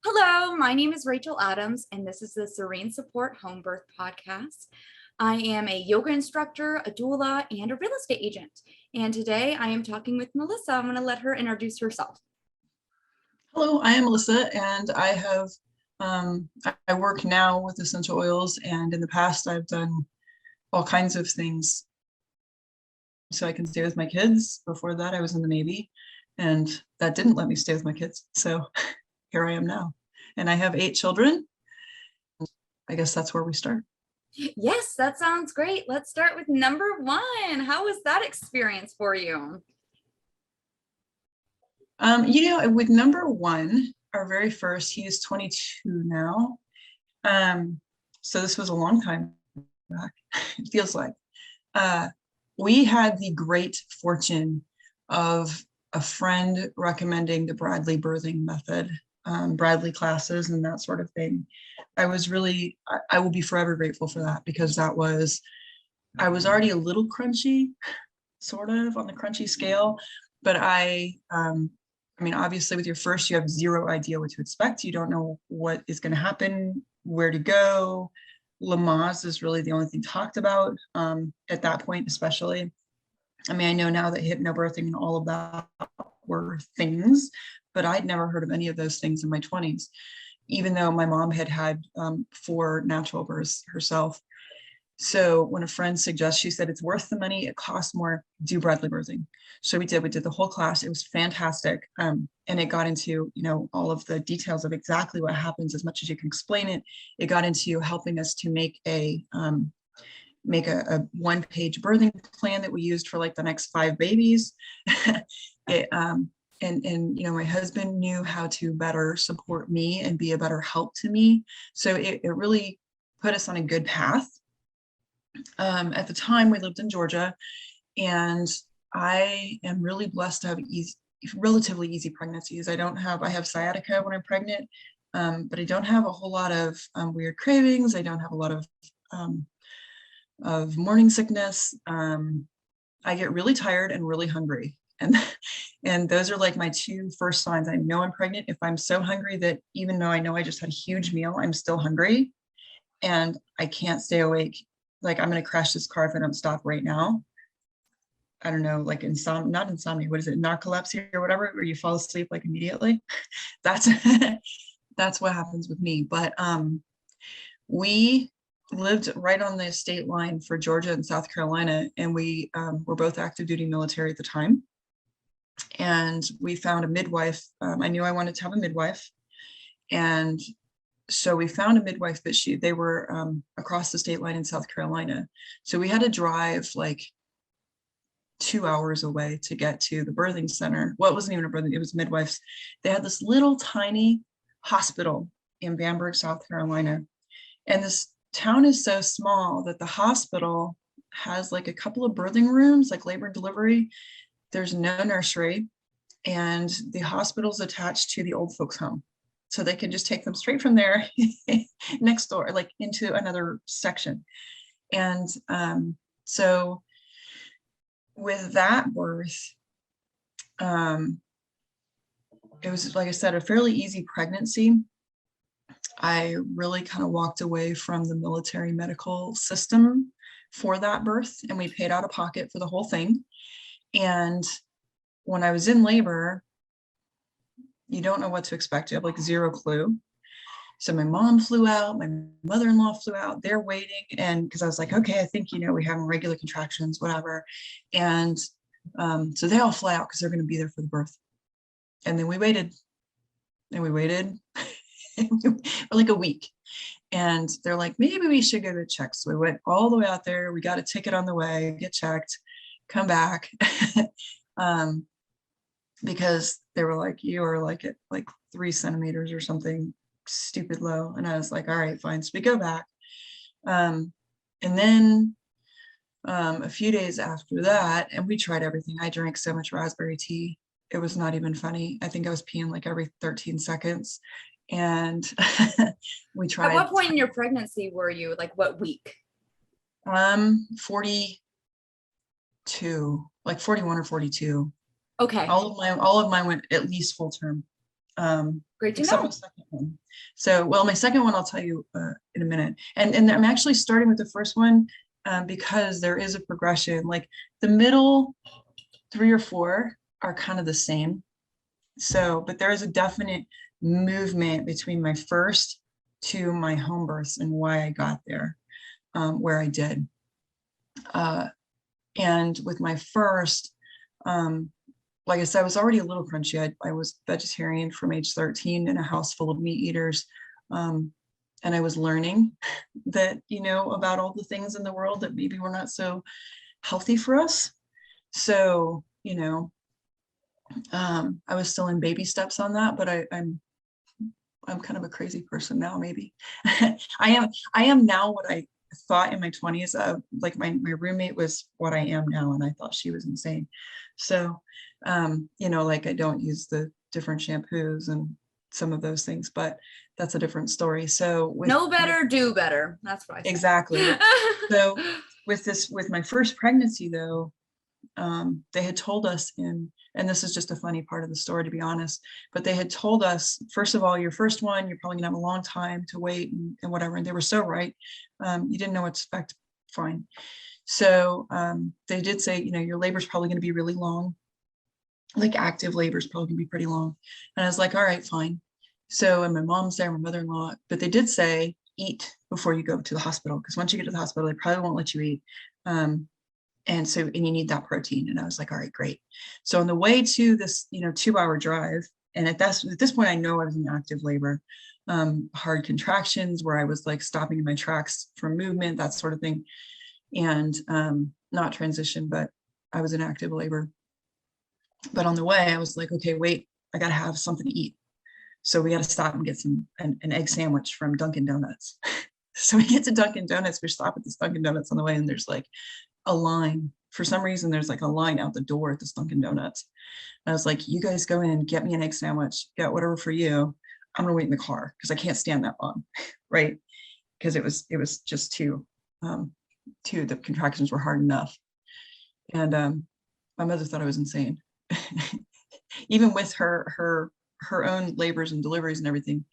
Hello, my name is Rachel Adams, and this is the Serene Support Home Birth Podcast. I am a yoga instructor, a doula, and a real estate agent. And today I am talking with Melissa. I'm going to let her introduce herself. Hello, I am Melissa, and I work now with essential oils, and in the past I've done all kinds of things so I can stay with my kids. Before that, I was in the Navy, and that didn't let me stay with my kids. So here I am now, and I have 8 children. I guess that's where we start. Yes, that sounds great. Let's start with number 1. How was that experience for you? With number 1, our very first, he is 22 now. So this was a long time back, it feels like. We had the great fortune of a friend recommending the Bradley birthing method, Bradley classes and that sort of thing. I will be forever grateful for that, because I was already a little crunchy, sort of on the crunchy scale, but obviously with your first, you have zero idea what to expect. You don't know what is going to happen, where to go. Lamaze is really the only thing talked about at that point, especially. I know now that hypnobirthing and all of that were things, but I'd never heard of any of those things in my 20s, even though my mom had 4 natural births herself. So when a friend suggests, she said, it's worth the money, it costs more, do Bradley birthing. So we did the whole class. It was fantastic. And it got into, all of the details of exactly what happens as much as you can explain it. It got into helping us to make a 1-page birthing plan that we used for like the next 5 babies. My husband knew how to better support me and be a better help to me. So it really put us on a good path. At the time, we lived in Georgia, and I am really blessed to have relatively easy pregnancies. I have sciatica when I'm pregnant, but I don't have a whole lot of weird cravings. I don't have a lot of morning sickness. I get really tired and really hungry. And those are like my 2 first signs. I know I'm pregnant if I'm so hungry that even though I know I just had a huge meal, I'm still hungry and I can't stay awake. Like, I'm going to crash this car if I don't stop right now. I don't know, like not insomnia, what is it, narcolepsy or whatever, where you fall asleep like immediately. That's what happens with me. But we lived right on the state line for Georgia and South Carolina, and we were both active duty military at the time. And we found a midwife. I knew I wanted to have a midwife, and so we found a midwife, but they were across the state line in South Carolina. So we had to drive like 2 hours away to get to the birthing center. Well, it wasn't even a birthing, it was midwives. They had this little tiny hospital in Bamberg, South Carolina. And this town is so small that the hospital has like a couple of birthing rooms, like labor and delivery. There's no nursery, and the hospital's attached to the old folks home. So they can just take them straight from there next door, like into another section. And so with that birth, it was, like I said, a fairly easy pregnancy. I really kind of walked away from the military medical system for that birth, and we paid out of pocket for the whole thing. And when I was in labor, you don't know what to expect. You have like zero clue. So my mom flew out, my mother-in-law flew out, they're waiting. And because I was like, okay, I think, we have regular contractions, whatever. And so they all fly out because they're going to be there for the birth. And then we waited for like a week. And they're like, maybe we should go get checked. So we went all the way out there. We got a ticket on the way, get checked, come back. Because they were like, you are like at like 3 centimeters or something stupid low. And I was like, all right, fine. So we go back. And then a few days after that, and we tried everything. I drank so much raspberry tea. It was not even funny. I think I was peeing like every 13 seconds. And we tried. At what point in your pregnancy were you? Like what week? 42, like 41 or 42. Okay. All of mine went at least full term. Great to except know. my second one. So, well, my second one, I'll tell you in a minute. And I'm actually starting with the first one because there is a progression. Like the middle 3 or 4 are kind of the same. So, but there is a definite movement between my first to my home births and why I got there, where I did. And with my first, like I said, I was already a little crunchy. I was vegetarian from age 13 in a house full of meat eaters. And I was learning that, about all the things in the world that maybe were not so healthy for us. So, I was still in baby steps on that, but I'm kind of a crazy person now, maybe. I am now what I thought in my 20s. Like my roommate was what I am now, and I thought she was insane. So, like I don't use the different shampoos and some of those things, but that's a different story. So know better, do better. That's what I say. Exactly. So with my first pregnancy though, they had told us and this is just a funny part of the story, to be honest, but they had told us, first of all, your first one, you're probably gonna have a long time to wait and whatever. And they were so right. You didn't know what to expect. Fine. So they did say, your labor is probably going to be really long. Like active labor is probably going to be pretty long. And I was like, all right, fine. So, and my mom's there, my mother-in-law, but they did say, eat before you go to the hospital. Because once you get to the hospital, they probably won't let you eat. And you need that protein. And I was like, all right, great. So on the way to this, 2-hour drive, and at this point, I know I was in active labor, hard contractions where I was like stopping in my tracks from movement, that sort of thing. And not transition, but I was in active labor. But on the way, I was like, okay, wait, I got to have something to eat. So we got to stop and get an egg sandwich from Dunkin' Donuts. So we get to Dunkin' Donuts, we stop at this Dunkin' Donuts on the way, and there's like a line. For some reason, there's like a line out the door at this Dunkin' Donuts. And I was like, you guys go in, get me an egg sandwich, get whatever for you. I'm gonna wait in the car because I can't stand that long, right? Because it was just the contractions were hard enough. And my mother thought I was insane. Even with her own labors and deliveries and everything.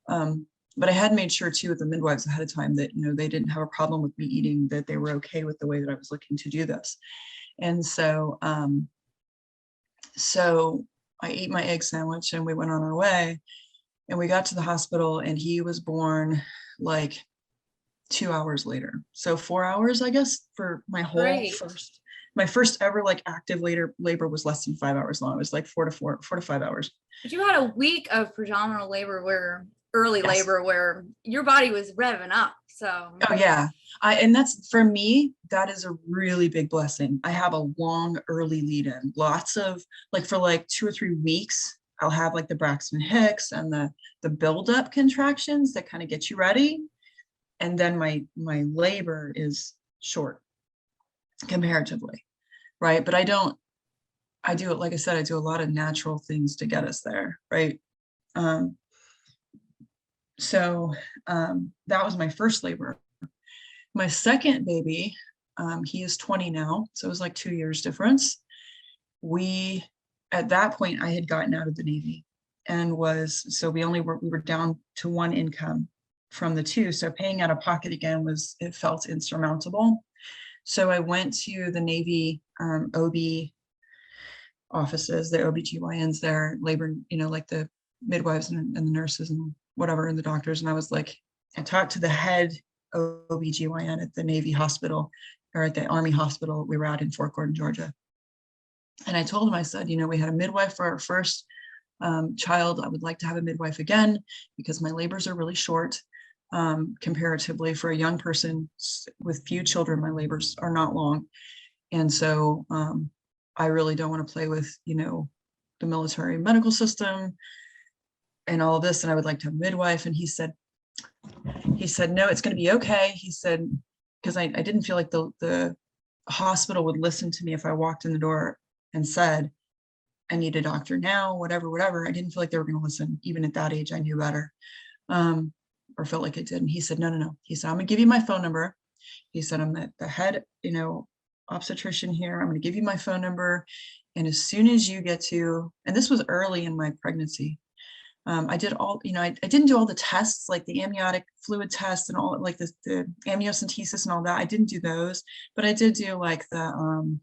But I had made sure too with the midwives ahead of time that, they didn't have a problem with me eating, that they were okay with the way that I was looking to do this. And so I ate my egg sandwich and we went on our way, and we got to the hospital and he was born like 2 hours later. So 4 hours, I guess, for my whole my first ever like active labor was less than 5 hours long. It was like 4 to 5 hours. But you had a week of predominant labor early Yes. labor where your body was revving up. So oh yeah, and that's, for me, that is a really big blessing. I have a long early lead in, lots of like, for like 2 or 3 weeks, I'll have like the Braxton Hicks and the build up contractions that kind of get you ready. And then my labor is short comparatively, right? But I do it, like I said, I do a lot of natural things to get us there, right? So that was my first labor. My second baby, he is 20 now, so it was like 2 years difference. At that point, I had gotten out of the Navy and we were down to one income from the two. So paying out of pocket again it felt insurmountable. So I went to the Navy OB offices, the OBGYNs there, labor, like the midwives and the nurses and whatever, and the doctors. And I was like, I talked to the head OBGYN at the Navy hospital, or at the Army hospital we were at in Fort Gordon, Georgia. And I told him, I said, we had a midwife for our first child. I would like to have a midwife again because my labors are really short. Comparatively for a young person with few children, my labors are not long. And so I really don't want to play with, the military medical system and all of this. And I would like to have a midwife. And he said, no, it's going to be okay. He said, because I didn't feel like the hospital would listen to me if I walked in the door and said, I need a doctor now, whatever. I didn't feel like they were going to listen. Even at that age, I knew better. Or felt like I did. And he said, no. He said, I'm gonna give you my phone number. He said, I'm the head, obstetrician here. I'm gonna give you my phone number. And as soon as you get to, and this was early in my pregnancy, I did all, I didn't do all the tests, like the amniotic fluid test and all, like the amniocentesis and all that. I didn't do those, but I did do like the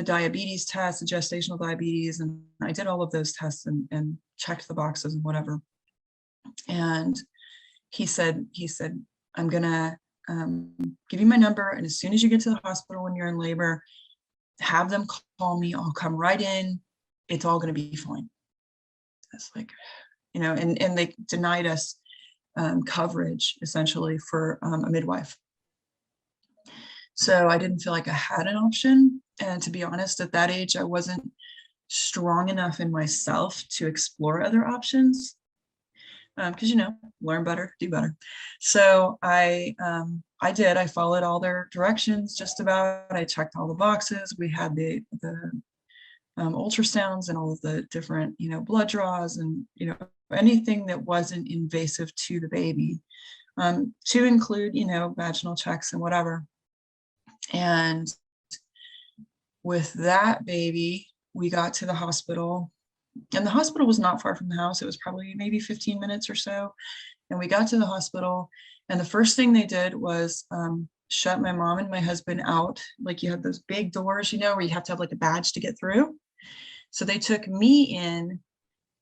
diabetes test, the gestational diabetes, and I did all of those tests and checked the boxes and whatever. And he said, I'm gonna give you my number, and as soon as you get to the hospital when you're in labor, have them call me. I'll come right in. It's all gonna be fine. That's like, and they denied us coverage essentially for a midwife. So I didn't feel like I had an option. And to be honest, at that age, I wasn't strong enough in myself to explore other options. Because, learn better, do better. So I did. I followed all their directions just about. I checked all the boxes. We had the ultrasounds and all of the different, blood draws and, anything that wasn't invasive to the baby, to include, vaginal checks and whatever. And with that baby, we got to the hospital, and the hospital was not far from the house. It was probably maybe 15 minutes or so. And we got to the hospital, and the first thing they did was shut my mom and my husband out. Like, you had those big doors, where you have to have like a badge to get through. So they took me in,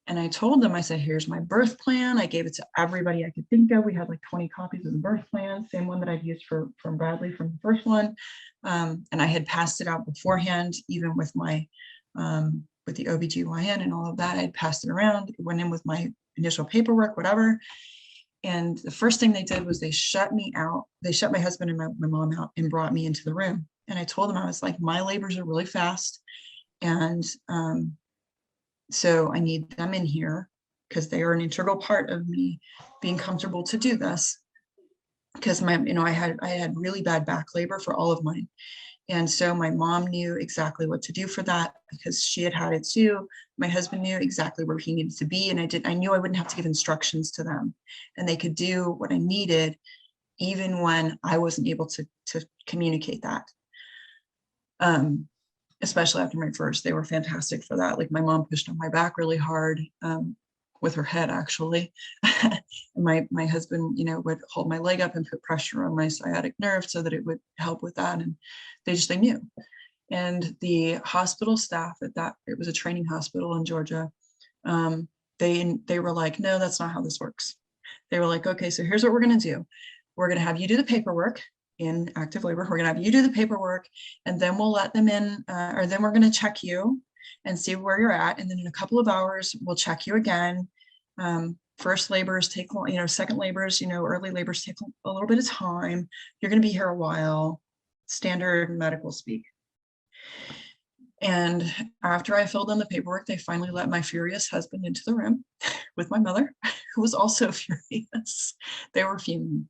and I told them, I said, here's my birth plan. I gave it to everybody I could think of. We had like 20 copies of the birth plan, same one that I'd used from Bradley from the first one. And I had passed it out beforehand, even with my, with the OBGYN and all of that. I had passed it around, went in with my initial paperwork, whatever. And the first thing they did was they shut me out. They shut my husband and my mom out and brought me into the room. And I told them, I was like, my labors are really fast. And so I need them in here because they are an integral part of me being comfortable to do this. Because I had really bad back labor for all of mine. And so my mom knew exactly what to do for that because she had had it too. My husband knew exactly where he needed to be. And I knew I wouldn't have to give instructions to them, and they could do what I needed, even when I wasn't able to communicate that. Especially after my first, they were fantastic for that. Like, my mom pushed on my back really hard, with her head actually. And my husband, would hold my leg up and put pressure on my sciatic nerve so that it would help with that. And they knew. And the hospital staff it was a training hospital in Georgia. They were like, no, that's not how this works. They were like, okay, so here's what we're going to do. We're going to have you do the paperwork in active labor. We're going to have you do the paperwork, and then we'll let them in, or then we're going to check you and see where you're at. And then in a couple of hours, we'll check you again. First labors take, second labors, early labors take a little bit of time. You're going to be here a while, standard medical speak. And after I filled in the paperwork, they finally let my furious husband into the room with my mother, who was also furious. They were fuming.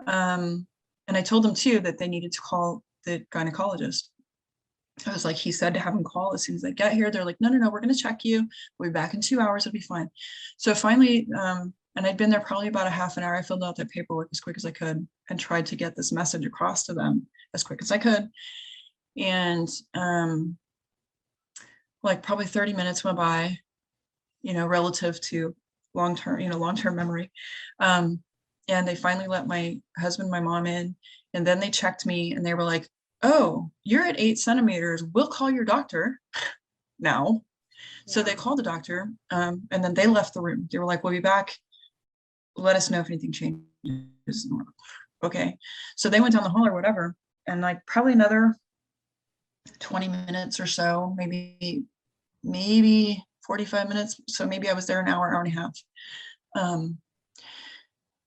And I told them too that they needed to call the gynecologist. I was like, he said to have him call as soon as I get here. They're like, no, we're going to check you. We'll be back in 2 hours. It'll be fine. So finally, and I'd been there probably about a half an hour. I filled out that paperwork as quick as I could and tried to get this message across to them as quick as I could. And like probably 30 minutes went by, relative to long-term memory. And they finally let my husband, my mom in, and then they checked me and they were like, oh, you're at 8 centimeters. We'll call your doctor now. Yeah. So they called the doctor, and then they left the room. They were like, we'll be back. Let us know if anything changes. Okay. So they went down the hall or whatever. And like probably another 20 minutes or so, maybe 45 minutes. So maybe I was there an hour and a half.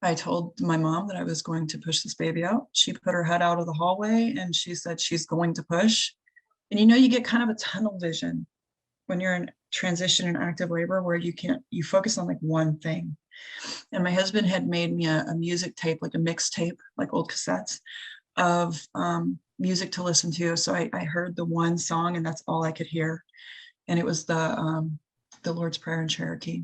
I told my mom that I was going to push this baby out. She put her head out of the hallway and she said she's going to push. And you get kind of a tunnel vision when you're in transition and active labor where you focus on like one thing. And my husband had made me a music tape, like a mixtape, like old cassettes of music to listen to. So I heard the one song and that's all I could hear. And it was the Lord's Prayer in Cherokee.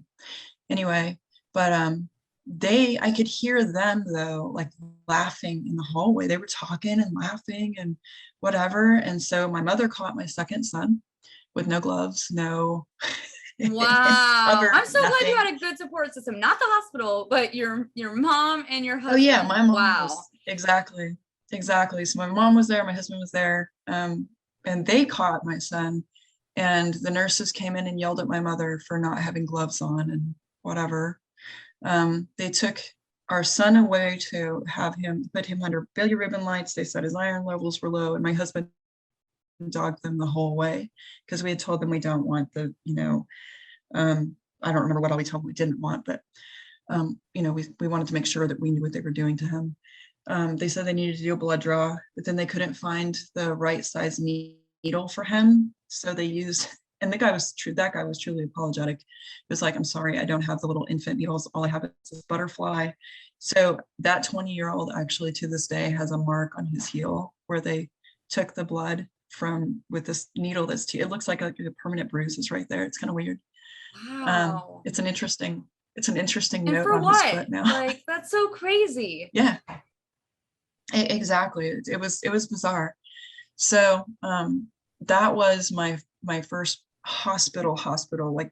Anyway, but I could hear them though, like laughing in the hallway. They were talking and laughing and whatever. And so my mother caught my second son with no gloves, no Wow. I'm so glad you Nothing. had a good support system, not the hospital, but your mom and your Oh yeah, husband. my mom Wow. was exactly. So my mom was there, my husband was there, and they caught my son, and the nurses came in and yelled at my mother for not having gloves on and whatever. They took our son away to have him put him under bilirubin lights. They said his iron levels were low, and my husband dogged them the whole way because we had told them we don't want the, I don't remember what all we told them we didn't want, but we wanted to make sure that we knew what they were doing to him. They said they needed to do a blood draw, but then they couldn't find the right size needle for him. So they used, and that guy was truly apologetic. It was like, I'm sorry, I don't have the little infant needles. All I have is this butterfly. So that 20-year-old actually to this day has a mark on his heel where they took the blood from with this needle it looks like a permanent bruise is right there. It's kind of weird. Wow. It's an interesting And note for on his what? foot now. Like, that's so crazy. Yeah, exactly. It was bizarre. So that was my first hospital. Like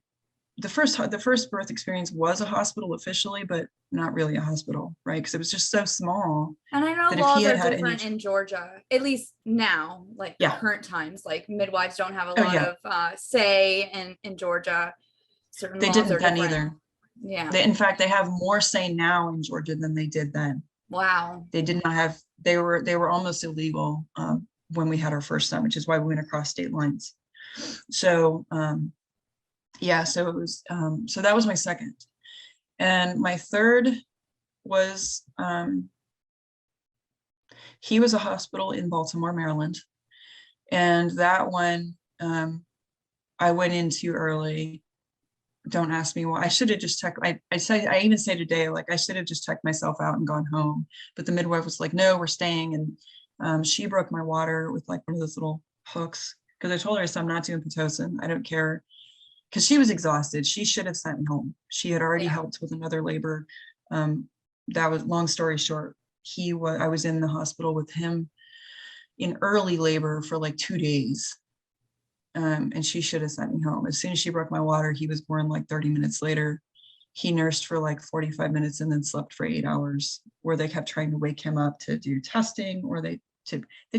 the first birth experience was a hospital officially, but not really a hospital, right? Because it was just so small And I know that if he laws are had any, different in Georgia, at least now, like yeah, current times, like midwives don't have a oh lot yeah, of say in Georgia. Certain they laws are didn't then different. either. Yeah. In fact, they have more say now in Georgia than they did then. Wow. They did not have. They were almost illegal when we had our first son, which is why we went across state lines. So yeah, so it was. So that was my second, and my third was he was a hospital in Baltimore, Maryland, and that one I went in too early. Don't ask me why. I should have just checked. I even say today, like I should have just checked myself out and gone home. But the midwife was like, no, we're staying. And she broke my water with like one of those little hooks. Because I told her, I said, I'm not doing Pitocin. I don't care. Because she was exhausted. She should have sent me home. She had already Yeah. helped with another labor. That was long story short. I was in the hospital with him in early labor for like 2 days. And she should have sent me home. As soon as she broke my water, he was born like 30 minutes later. He nursed for like 45 minutes and then slept for 8 hours, where they kept trying to wake him up to do testing, or they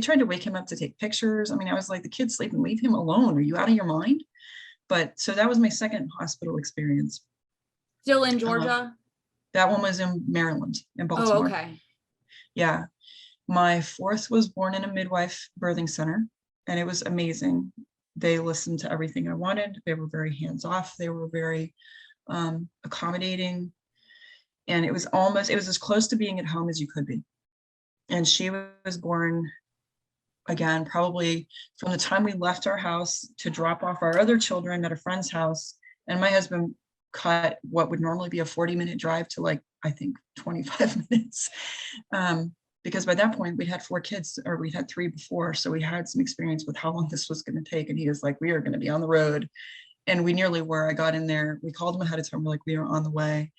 tried to wake him up to take pictures. I mean, I was like, the kid's sleeping, leave him alone. Are you out of your mind? But so that was my second hospital experience. Still in Georgia? That one was in Maryland, in Oh, Baltimore. okay. Yeah. My fourth was born in a midwife birthing center, and it was amazing. They listened to everything I wanted. They were very hands-off. They were very accommodating. And it was as close to being at home as you could be. And she was born, again, probably from the time we left our house to drop off our other children at a friend's house. And my husband cut what would normally be a 40-minute drive to like, I think 25 minutes. Because by that point we'd had 4 kids, or we had 3 before. So we had some experience with how long this was going to take. And he was like, we are going to be on the road. And we nearly were. I got in there. We called him ahead of time. We're like, we are on the way.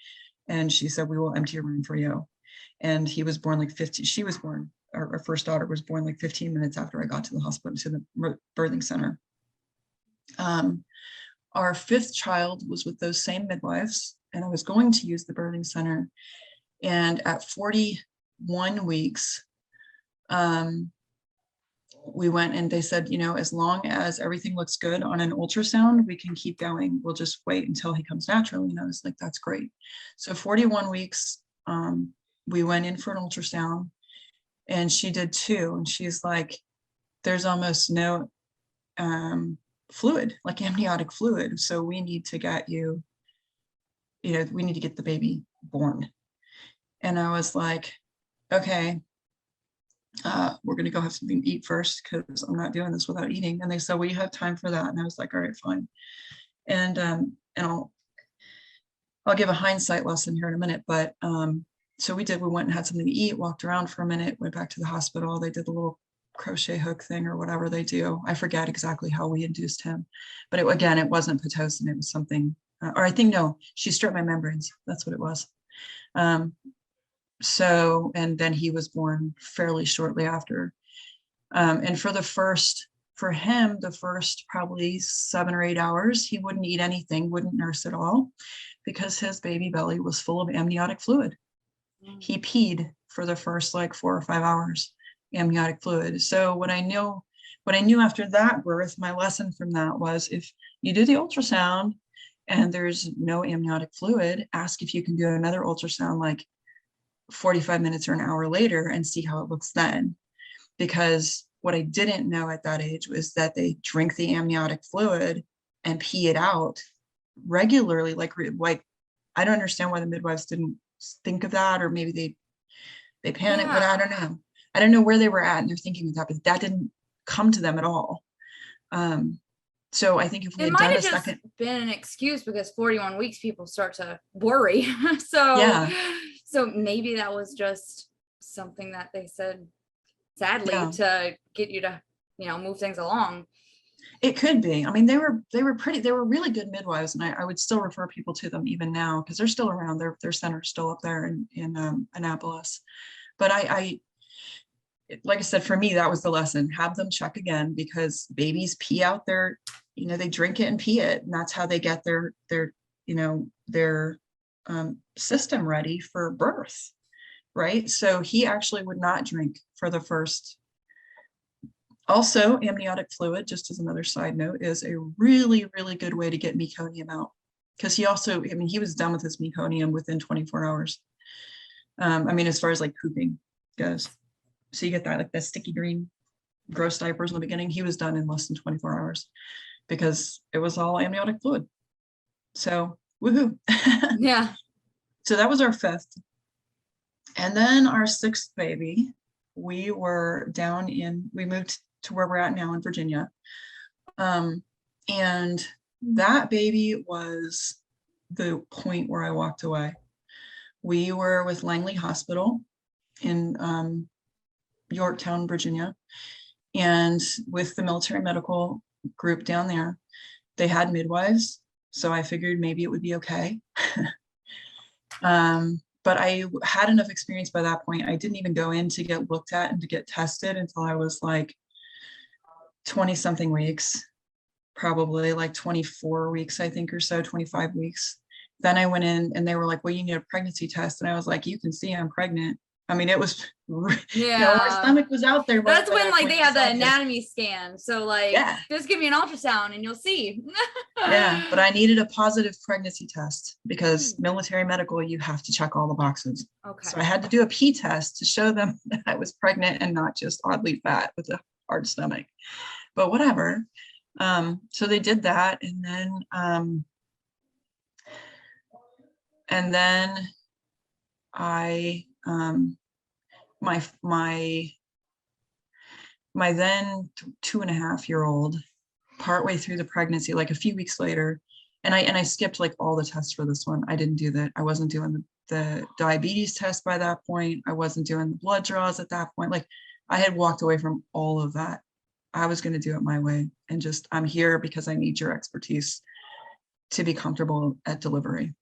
And she said, we will empty a room for you. And he was born like 15. She was born, our first daughter was born like 15 minutes after I got to the hospital, to the birthing center. Our 5th child was with those same midwives, and I was going to use the birthing center. And at 41 weeks, we went and they said, as long as everything looks good on an ultrasound, we can keep going. We'll just wait until he comes naturally. And I was like, that's great. So 41 weeks, we went in for an ultrasound, and she did too. And she's like, there's almost no fluid, like amniotic fluid. So we need to get you, we need to get the baby born. And I was like, okay, we're going to go have something to eat first, because I'm not doing this without eating. And they said, well, you have time for that. And I was like, all right, fine. And I'll give a hindsight lesson here in a minute. But so we went and had something to eat, walked around for a minute, went back to the hospital. They did the little crochet hook thing or whatever they do. I forget exactly how we induced him, but it wasn't Pitocin. It was something, or I think, no, she stripped my membranes. That's what it was. So, and then he was born fairly shortly after. And for the first for him, the first probably 7 or 8 hours, he wouldn't eat anything, wouldn't nurse at all, because his baby belly was full of amniotic fluid. He peed for the first like 4 or 5 hours, amniotic fluid. So what I knew after that birth, my lesson from that was, if you do the ultrasound and there's no amniotic fluid, ask if you can do another ultrasound like 45 minutes or an hour later and see how it looks then. Because what I didn't know at that age was that they drink the amniotic fluid and pee it out regularly. Like I don't understand why the midwives didn't think of that, or maybe they panicked, but I don't know. I don't know where they were at and they're thinking of that, but that didn't come to them at all. So I think if we had done a second, been an excuse, because 41 weeks people start to worry. So maybe that was just something that they said, sadly, to get you to, move things along. It could be. I mean, they were really good midwives, and I would still refer people to them even now, because they're still around. Their center's still up there in Indianapolis. But I like I said, for me, that was the lesson. Have them check again, because babies pee out their, they drink it and pee it, and that's how they get their system ready for birth, right? So he actually would not drink for the first. Also, amniotic fluid, just as another side note, is a really, really good way to get meconium out, because he was done with his meconium within 24 hours. As far as like pooping goes. So you get that, like the sticky green, gross diapers in the beginning. He was done in less than 24 hours because it was all amniotic fluid. So woohoo. Yeah. So that was our 5th. And then our 6th baby, we moved to where we're at now in Virginia. And that baby was the point where I walked away. We were with Langley Hospital in Yorktown, Virginia, and with the military medical group down there, they had midwives. So I figured maybe it would be okay. But I had enough experience by that point. I didn't even go in to get looked at and to get tested until I was like 20 something weeks, probably like 24 weeks, I think, or so, 25 weeks. Then I went in and they were like, well, you need a pregnancy test. And I was like, you can see I'm pregnant. I mean, it was, our stomach was out there. That's when like they had the anatomy scan. So like, just give me an ultrasound and you'll see. Yeah, but I needed a positive pregnancy test, because military medical, you have to check all the boxes. Okay. So I had to do a pee test to show them that I was pregnant and not just oddly fat with a hard stomach. But whatever. So they did that, and then I my then 2.5-year-old, partway through the pregnancy, like a few weeks later, and I skipped like all the tests for this one. I didn't do that. I wasn't doing the diabetes test by that point. I wasn't doing the blood draws at that point. Like, I had walked away from all of that. I was going to do it my way, and just, I'm here because I need your expertise to be comfortable at delivery,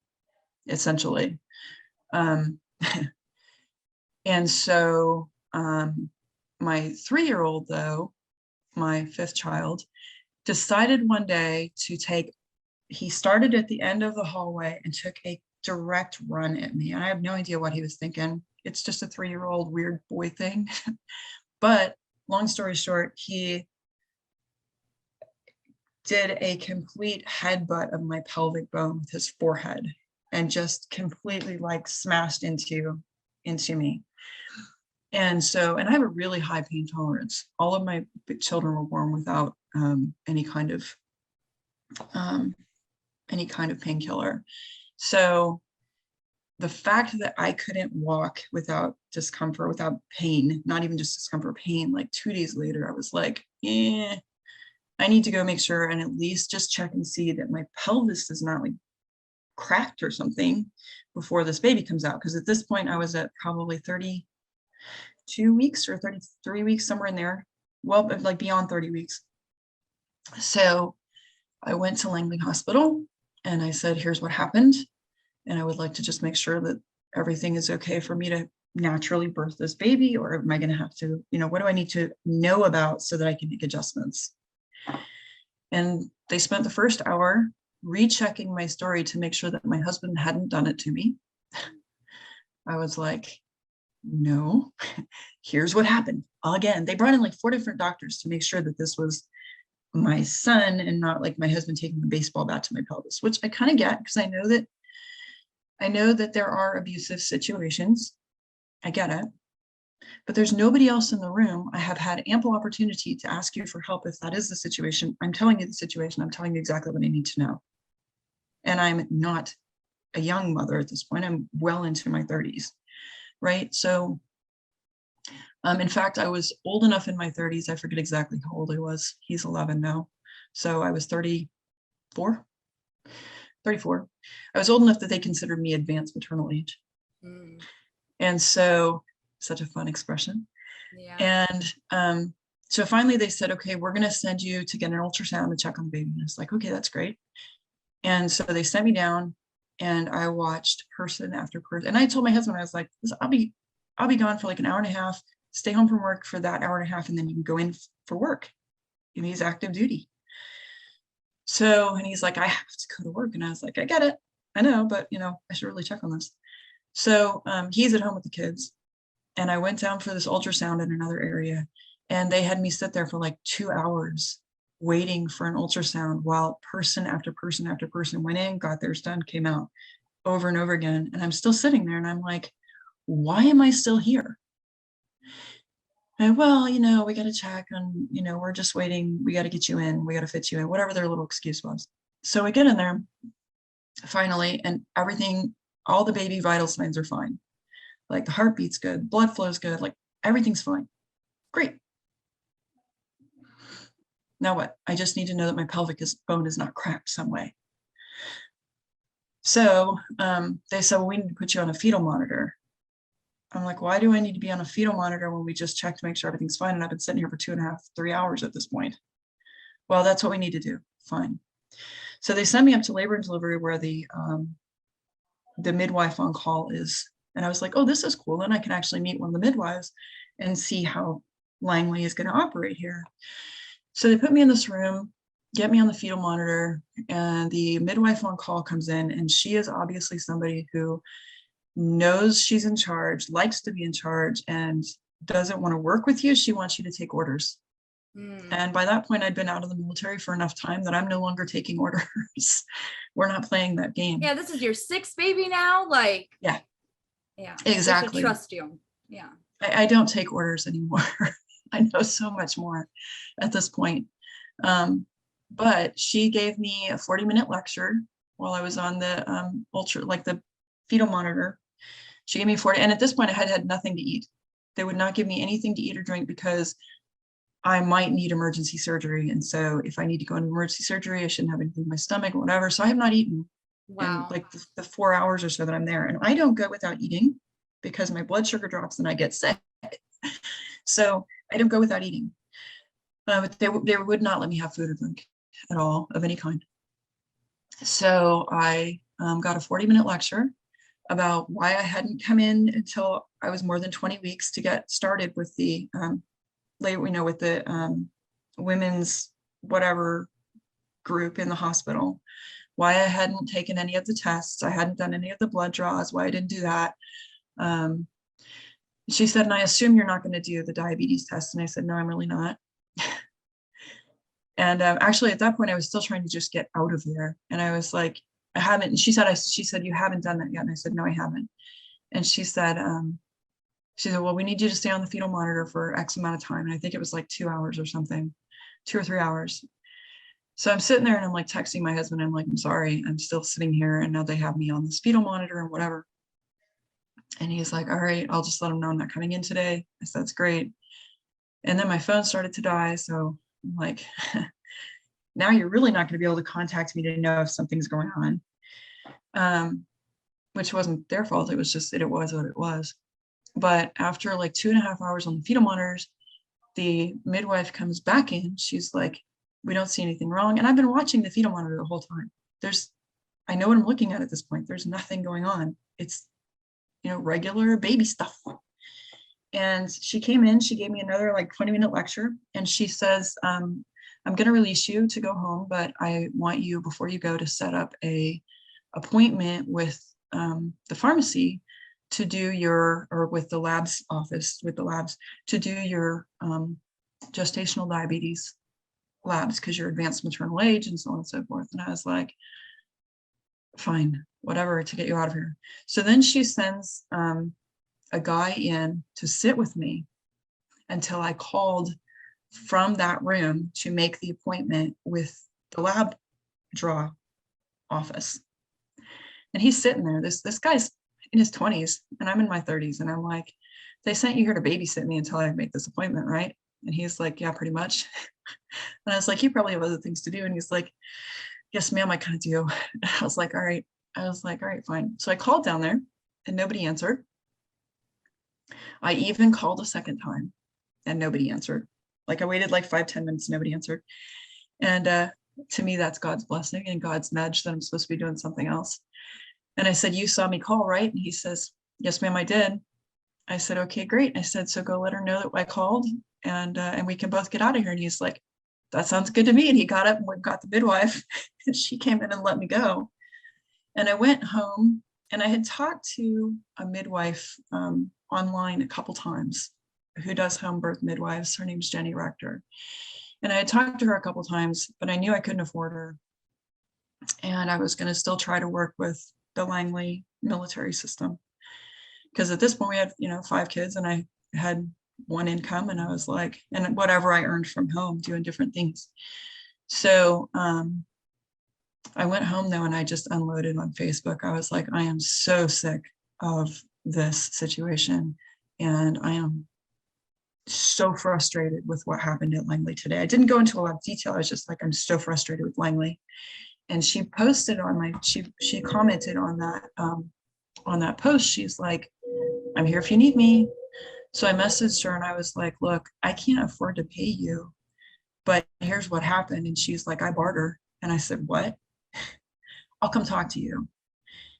essentially. And so my 3-year-old, though, my 5th child, decided one day he started at the end of the hallway and took a direct run at me. And I have no idea what he was thinking. It's just a 3-year-old weird boy thing. But long story short, he did a complete headbutt of my pelvic bone with his forehead, and just completely like smashed into me. And so, and I have a really high pain tolerance. All of my children were born without any kind of painkiller. So the fact that I couldn't walk without discomfort, without pain, not even just discomfort, pain, like 2 days later, I was like, I need to go make sure and at least just check and see that my pelvis is not like cracked or something before this baby comes out. Because at this point I was at probably 32 weeks or 33 weeks, somewhere in there. Well, like beyond 30 weeks. So I went to Langley Hospital and I said, here's what happened. And I would like to just make sure that everything is okay for me to naturally birth this baby, or am I going to have to, what do I need to know about so that I can make adjustments? And they spent the first hour rechecking my story to make sure that my husband hadn't done it to me. I was like, no, here's what happened. Again, they brought in like 4 different doctors to make sure that this was my son and not like my husband taking a baseball bat to my pelvis, which I kind of get because I know that there are abusive situations. I get it. But there's nobody else in the room. I have had ample opportunity to ask you for help if that is the situation. I'm telling you the situation. I'm telling you exactly what I need to know. And I'm not a young mother at this point. I'm well into my 30s, right? So, in fact, I was old enough in my 30s. I forget exactly how old I was. He's 11 now. So I was 34. I was old enough that they considered me advanced maternal age. Mm. And so, such a fun expression. Yeah. And so finally they said, okay, we're going to send you to get an ultrasound and check on the baby. And it's like, okay, that's great. And so they sent me down and I watched person after person. And I told my husband, I was like, I'll be gone for like an hour and a half, stay home from work for that hour and a half, and then you can go in for work. And he's active duty. So, and he's like, I have to go to work. And I was like, I get it. I know, but I should really check on this. So he's at home with the kids. And I went down for this ultrasound in another area. And they had me sit there for like 2 hours waiting for an ultrasound while person after person after person went in, got theirs done, came out over and over again. And I'm still sitting there and I'm like, why am I still here? And well, we got to check on, we're just waiting. We got to get you in. We got to fit you in, whatever their little excuse was. So we get in there finally, and everything, all the baby vital signs are fine. Like the heartbeat's good, blood flow's good, like everything's fine. Great. Now what? I just need to know that my pelvic bone is not cracked some way. So they said, well, we need to put you on a fetal monitor. I'm like, why do I need to be on a fetal monitor when we just checked to make sure everything's fine? And I've been sitting here for 2.5, 3 hours at this point. Well, that's what we need to do. Fine. So they sent me up to labor and delivery where the midwife on call is. And I was like, oh, this is cool. Then I can actually meet one of the midwives and see how Langley is going to operate here. So they put me in this room, get me on the fetal monitor, and the midwife on call comes in, and she is obviously somebody who knows she's in charge, likes to be in charge, and doesn't want to work with you. She wants you to take orders. And by that point, I'd been out of the military for enough time that I'm no longer taking orders. We're not playing that game. Yeah, this is your 6th baby now. Like, yeah, They exactly. should trust you. Yeah. I don't take orders anymore. I know so much more at this point. But she gave me a 40-minute lecture while I was on the the fetal monitor. She gave me 40, and at this point I had nothing to eat. They would not give me anything to eat or drink because I might need emergency surgery. And so if I need to go into emergency surgery, I shouldn't have anything in my stomach or whatever. So I have not eaten in like the 4 hours or so that I'm there. And I don't go without eating because my blood sugar drops and I get sick. So I don't go without eating. But they would not let me have food or drink at all of any kind. So I got a 40-minute lecture about why I hadn't come in until I was more than 20 weeks to get started with the with the women's whatever group in the hospital, why I hadn't taken any of the tests, I hadn't done any of the blood draws, why I didn't do that. She said, and I assume you're not going to do the diabetes test. And I said, no, I'm really not. And actually at that point, I was still trying to just get out of there. And I was like, I haven't. And she said, you haven't done that yet. And I said, no, I haven't. And she said, well, we need you to stay on the fetal monitor for X amount of time. And I think it was like 2 hours or something, 2 or 3 hours. So I'm sitting there and I'm like texting my husband. I'm like, I'm sorry, I'm still sitting here. And now they have me on this fetal monitor and whatever. And he's like, all right, I'll just let him know I'm not coming in today. I said, that's great. And then my phone started to die. So I'm like, now you're really not going to be able to contact me to know if something's going on, which wasn't their fault. It was just that it was what it was. But after like 2.5 hours on the fetal monitors, the midwife comes back in. She's like, we don't see anything wrong. And I've been watching the fetal monitor the whole time. I know what I'm looking at this point. There's nothing going on. It's, regular baby stuff. And she came in, she gave me another like 20-minute lecture. And she says, I'm I'm going to release you to go home, but I want you, before you go, to set up a appointment with the pharmacy to do your, or with the labs office, with the labs, to do your gestational diabetes labs, because you're advanced maternal age and so on and so forth. And I was like, fine, whatever, to get you out of here. So then she sends a guy in to sit with me until I called from that room to make the appointment with the lab draw office. And he's sitting there. This guy's in his 20s and I'm in my 30s. And I'm like, they sent you here to babysit me until I make this appointment, right? And he's like, yeah, pretty much. And I was like, you probably have other things to do. And he's like, yes, ma'am, I kind of do. I was like, all right. I was like, all right, fine. So I called down there and nobody answered. I even called a second time and nobody answered. Like I waited like 5-10 minutes, nobody answered. And to me, that's God's blessing and God's nudge that I'm supposed to be doing something else. And I said, you saw me call, right? And he says, yes, ma'am, I did. I said, okay, great. I said, so go let her know that I called and we can both get out of here. And he's like, that sounds good to me. And he got up and we got the midwife and she came in and let me go. And I went home and I had talked to a midwife online a couple times who does home birth midwives. Her name's Jenny Rector. And I had talked to her a couple times, but I knew I couldn't afford her. And I was going to still try to work with the Langley military system. Because at this point we had, 5 kids and I had one income and I was like, and whatever I earned from home doing different things. So I went home though, and I just unloaded on Facebook. I was like, I am so sick of this situation. And I am so frustrated with what happened at Langley today. I didn't go into a lot of detail. I was just like, I'm so frustrated with Langley. And she posted on my, she commented on that post. She's like, I'm here if you need me. So I messaged her and I was like, look, I can't afford to pay you, but here's what happened. And she's like, I barter. And I said, what? I'll come talk to you.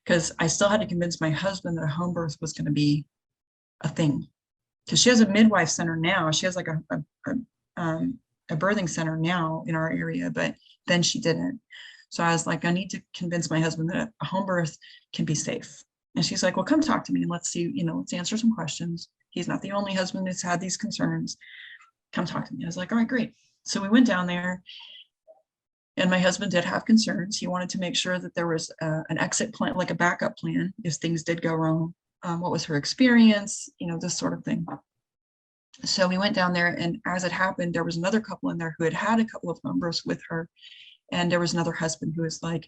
Because I still had to convince my husband that a home birth was going to be a thing. Because she has a midwife center now. She has like a birthing center now in our area, but then she didn't. So I was like, I need to convince my husband that a home birth can be safe. And she's like, well, come talk to me and let's see, let's answer some questions. He's not the only husband that's had these concerns. Come talk to me. I was like, all right, great. So we went down there and my husband did have concerns. He wanted to make sure that there was an exit plan, like a backup plan if things did go wrong. What was her experience, this sort of thing. So we went down there and as it happened, there was another couple in there who had had a couple of home births with her. And there was another husband who was like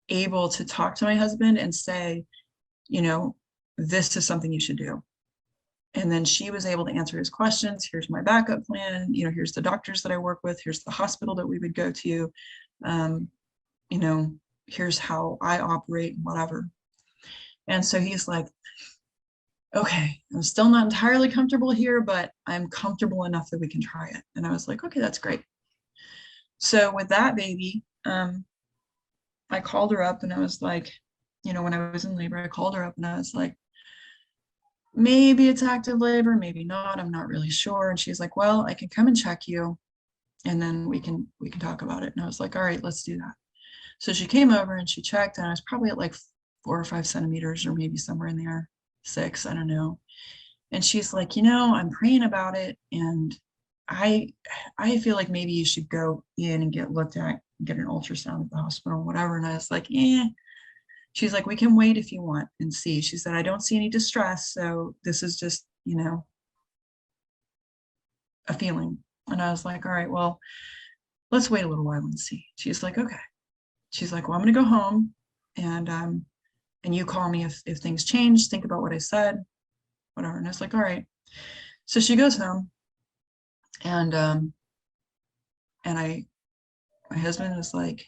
able to talk to my husband and say, this is something you should do. And then she was able to answer his questions. Here's my backup plan. Here's the doctors that I work with. Here's the hospital that we would go to. Here's how I operate and whatever. And so he's like, okay, I'm still not entirely comfortable here, but I'm comfortable enough that we can try it. And I was like, okay, that's great. So with that baby, I called her up and I was like, when I was in labor, I called her up and I was like, maybe it's active labor, maybe not, I'm not really sure. And she's like, well, I can come and check you and then we can talk about it. And I was like, all right, let's do that. So she came over and she checked and I was probably at like 4 or 5 centimeters or maybe somewhere in there, 6, I don't know. And she's like, I'm praying about it. And I feel like maybe you should go in and get looked at, get an ultrasound at the hospital, whatever. And I was like, She's like, we can wait if you want and see. She said, I don't see any distress. So this is just, a feeling. And I was like, all right, well, let's wait a little while and see. She's like, okay. She's like, well, I'm going to go home and you call me if things change, think about what I said, whatever. And I was like, all right. So she goes home and my husband was like,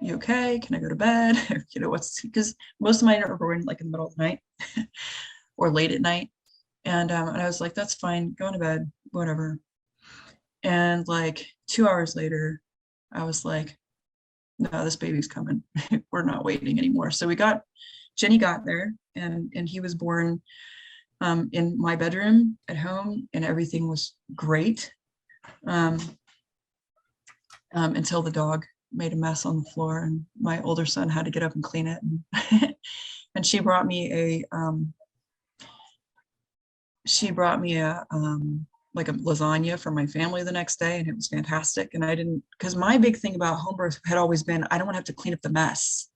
you okay? Can I go to bed? Because most of mine are going like in the middle of the night or late at night. And I was like, that's fine, go to bed, whatever. And like 2 hours later, I was like, no, this baby's coming. We're not waiting anymore. So Jenny got there and he was born in my bedroom at home and everything was great. um, until the dog made a mess on the floor, and my older son had to get up and clean it. And, and she brought me a like a lasagna for my family the next day, and it was fantastic. And I didn't, because my big thing about home birth had always been, I don't want to have to clean up the mess.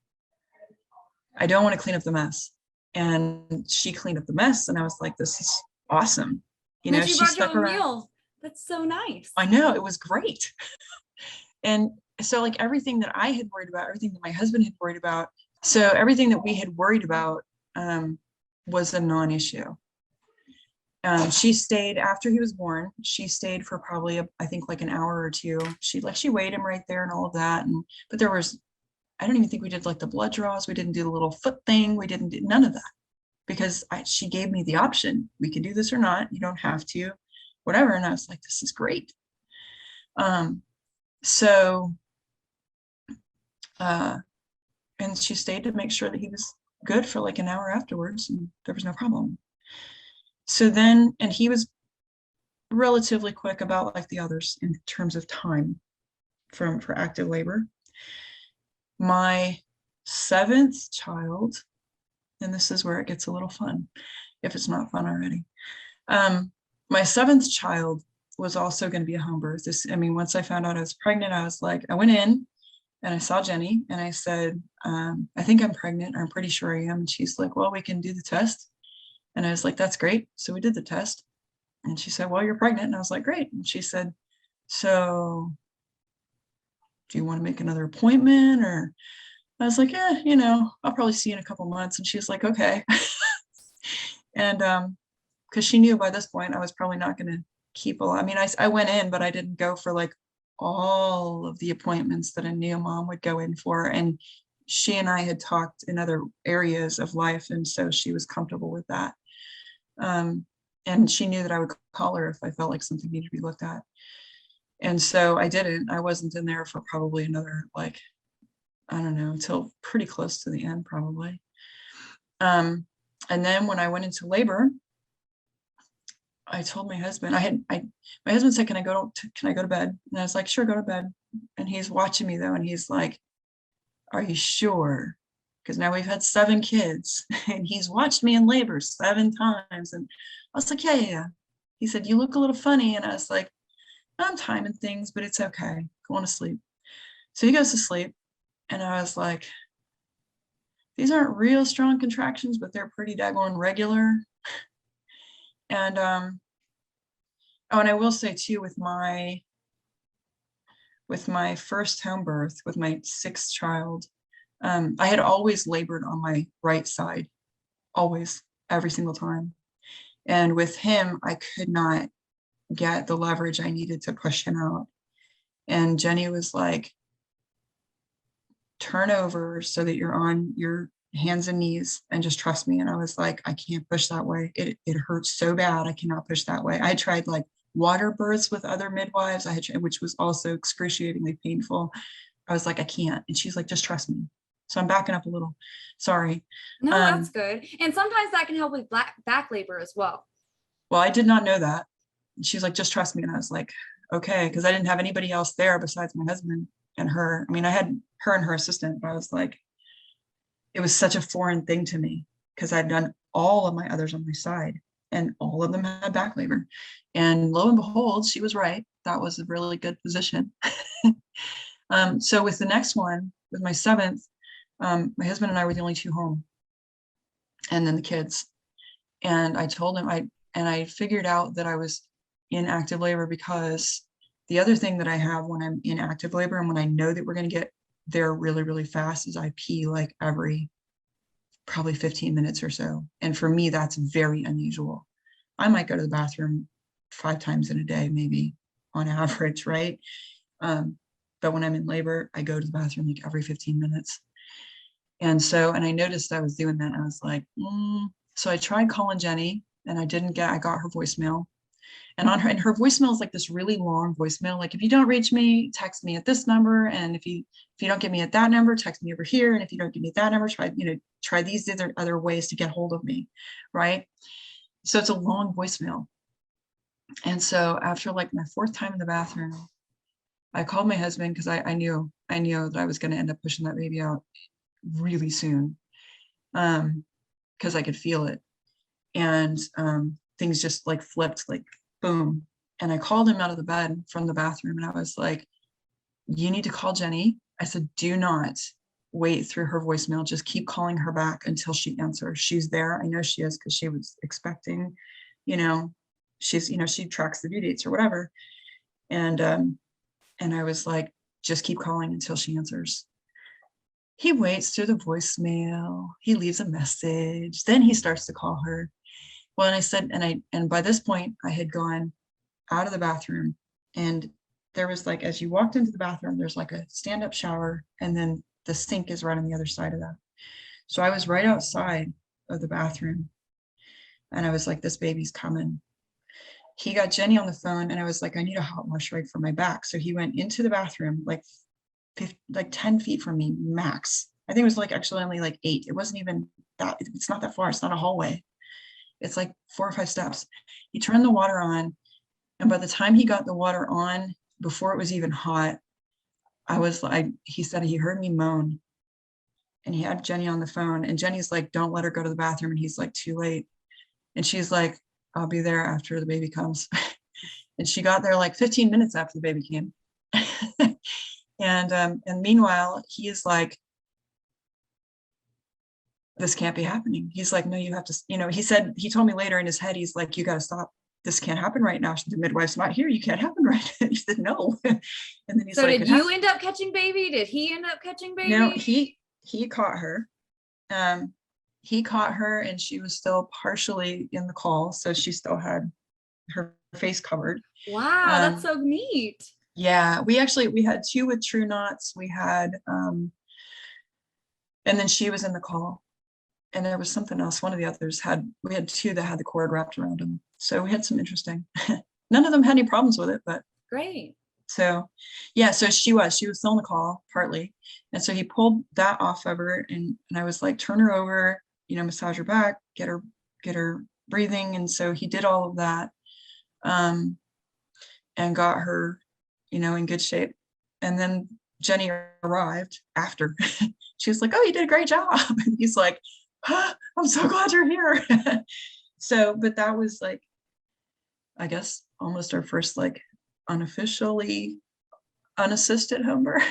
I don't want to clean up the mess. And she cleaned up the mess, and I was like, this is awesome. You know, she she brought you stuck a around. meal. That's so nice. I know, it was great. And so like everything that I had worried about, everything that my husband had worried about, so everything that we had worried about was a non-issue. She stayed after he was born. She stayed for probably, I think like an hour or two. She weighed him right there and all of that. And, but there was, I don't even think we did like the blood draws. We didn't do the little foot thing. We didn't do none of that because she gave me the option. We can do this or not. You don't have to, whatever. And I was like, this is great. And she stayed to make sure that he was good for like an hour afterwards, and there was no problem. So then, and he was relatively quick about like the others in terms of time for active labor. My 7th child, and this is where it gets a little fun, if it's not fun already. My 7th child was also going to be a home birth. Once I found out I was pregnant, I was like, I went in and I saw Jenny and I said, I think I'm pregnant, or I'm pretty sure I am. And she's like, well, we can do the test. And I was like, that's great. So we did the test. And she said, well, you're pregnant. And I was like, great. And she said, so do you want to make another appointment? Or I was like, yeah, I'll probably see you in a couple months. And she's like, okay. And because she knew by this point I was probably not going to keep a lot. I went in, but I didn't go for like all of the appointments that a new mom would go in for. And she and I had talked in other areas of life. And so she was comfortable with that. And she knew that I would call her if I felt like something needed to be looked at. And so I didn't. I wasn't in there for probably another, like, I don't know, until pretty close to the end, probably. And then when I went into labor, I told my husband, my husband said, can I go to bed? And I was like, sure, go to bed. And he's watching me though. And he's like, are you sure? Because now we've had 7 kids and he's watched me in labor 7 times. And I was like, yeah. He said, you look a little funny. And I was like, I'm timing things, but it's okay. Go on to sleep. So he goes to sleep. And I was like, these aren't real strong contractions, but they're pretty daggone regular. And, and I will say too, with my first home birth, with my 6th child, I had always labored on my right side, always, every single time. And with him, I could not get the leverage I needed to push him out. And Jenny was like, turn over so that you're on your hands and knees and just trust me. And I was like, I can't push that way. It hurts so bad. I cannot push that way. I tried like water births with other midwives, which was also excruciatingly painful. I was like, I can't. And she's like, just trust me. So I'm backing up a little. Sorry. No, that's good. And sometimes that can help with back labor as well. Well, I did not know that. She's like, just trust me. And I was like, okay, because I didn't have anybody else there besides my husband and her. I had her and her assistant, but I was like, it was such a foreign thing to me because I'd done all of my others on my side and all of them had back labor. And lo and behold, she was right. That was a really good position. So with the next one, with my 7th, my husband and I were the only 2 home, and then the kids. And I told him, I figured out that I was in active labor because the other thing that I have when I'm in active labor and when I know that we're going to get there really, really fast is I pee like every probably 15 minutes or so. And for me, that's very unusual. I might go to the bathroom 5 times in a day, maybe on average, right? But when I'm in labor, I go to the bathroom like every 15 minutes. And I noticed I was doing that. And I was like, So I tried calling Jenny and I got her voicemail. And her voicemail is like this really long voicemail. Like, if you don't reach me, text me at this number. And if you don't get me at that number, text me over here. And if you don't get me at that number, try these other ways to get hold of me. Right. So it's a long voicemail. And so after like my fourth time in the bathroom, I called my husband because I knew that I was going to end up pushing that baby out really soon, because I could feel it. And things just like flipped, like boom. And I called him out of the bed from the bathroom, and I was like, you need to call Jenny. I said, do not wait through her voicemail. Just keep calling her back until she answers. She's there. I know she is, because she was expecting, she's, she tracks the due dates or whatever. And I was like, just keep calling until she answers. He waits through the voicemail. He leaves a message. Then he starts to call her. Well, and I said, and by this point I had gone out of the bathroom, and there was like, as you walked into the bathroom, there's like a stand-up shower, and then the sink is right on the other side of that. So I was right outside of the bathroom, and I was like, this baby's coming. He got Jenny on the phone, and I was like, I need a hot wash rag for my back. So he went into the bathroom, like 10 feet from me max. I think it was like actually only like 8. It wasn't even that, it's not that far. It's not a hallway. It's like 4 or 5 steps. He turned the water on. And by the time he got the water on, before it was even hot, I was like, he said he heard me moan, and he had Jenny on the phone, and Jenny's like, don't let her go to the bathroom. And he's like, too late. And she's like, I'll be there after the baby comes. And she got there like 15 minutes after the baby came. And meanwhile, he is like, this can't be happening. He's like, no, you have to, he told me later in his head, he's like, you got to stop. This can't happen right now. The midwife's not here. You can't happen right now. He said, no. And then he's so like, did you end up catching baby? Did he end up catching baby? No, he caught her. He caught her, and she was still partially in the call. So she still had her face covered. Wow, that's so neat. Yeah, we had 2 with true knots. We had, and then she was in the call, and there was something else. One of the others we had 2 that had the cord wrapped around them. So we had some interesting, none of them had any problems with it, but. Great. So, yeah, so she was still in the call partly. And so he pulled that off of her, and I was like, turn her over, massage her back, get her breathing. And so he did all of that, and got her, in good shape. And then Jenny arrived after. She was like, oh, you did a great job. And he's like, I'm so glad you're here. So, but that was like, I guess almost our first like unofficially unassisted home birth.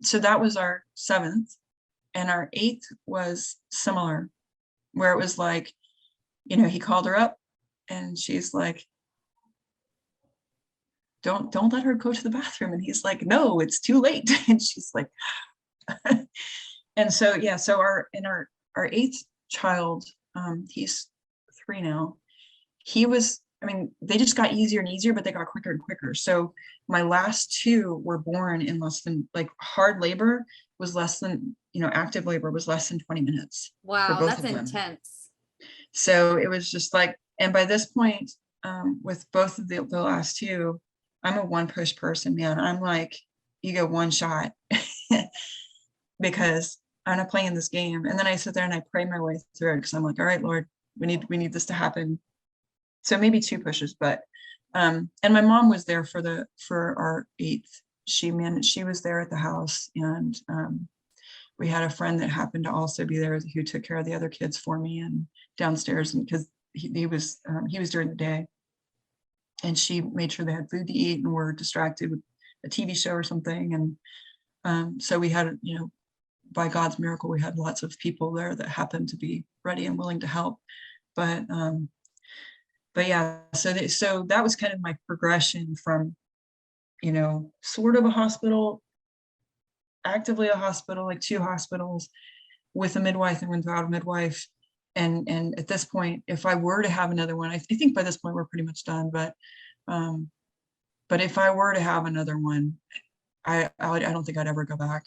So that was our 7th, and our 8th was similar, where it was like, he called her up, and she's like, don't let her go to the bathroom. And he's like, no, it's too late. And she's like, and so, yeah, so our 8th child, he's 3 now. They just got easier and easier, but they got quicker and quicker. So my last 2 were born in less than, like, hard labor was less than, active labor was less than 20 minutes. Wow, that's intense. So it was just like, and by this point, with both of the last 2, I'm a 1-push person, man. I'm like, you go 1 shot because I'm not playing this game. And then I sit there and I pray my way through it, because I'm like, all right, Lord, we need this to happen. So maybe 2 pushes, but, and my mom was there for our 8th. She was there at the house, and we had a friend that happened to also be there, who took care of the other kids for me and downstairs, and because he was during the day, and she made sure they had food to eat and were distracted with a TV show or something. And so we had, by God's miracle, we had lots of people there that happened to be ready and willing to help. But yeah, so that was kind of my progression from, sort of a hospital, actively a hospital, like 2 hospitals, with a midwife and without a midwife. And at this point, if I were to have another one, I think by this point we're pretty much done. But if I were to have another one, I don't think I'd ever go back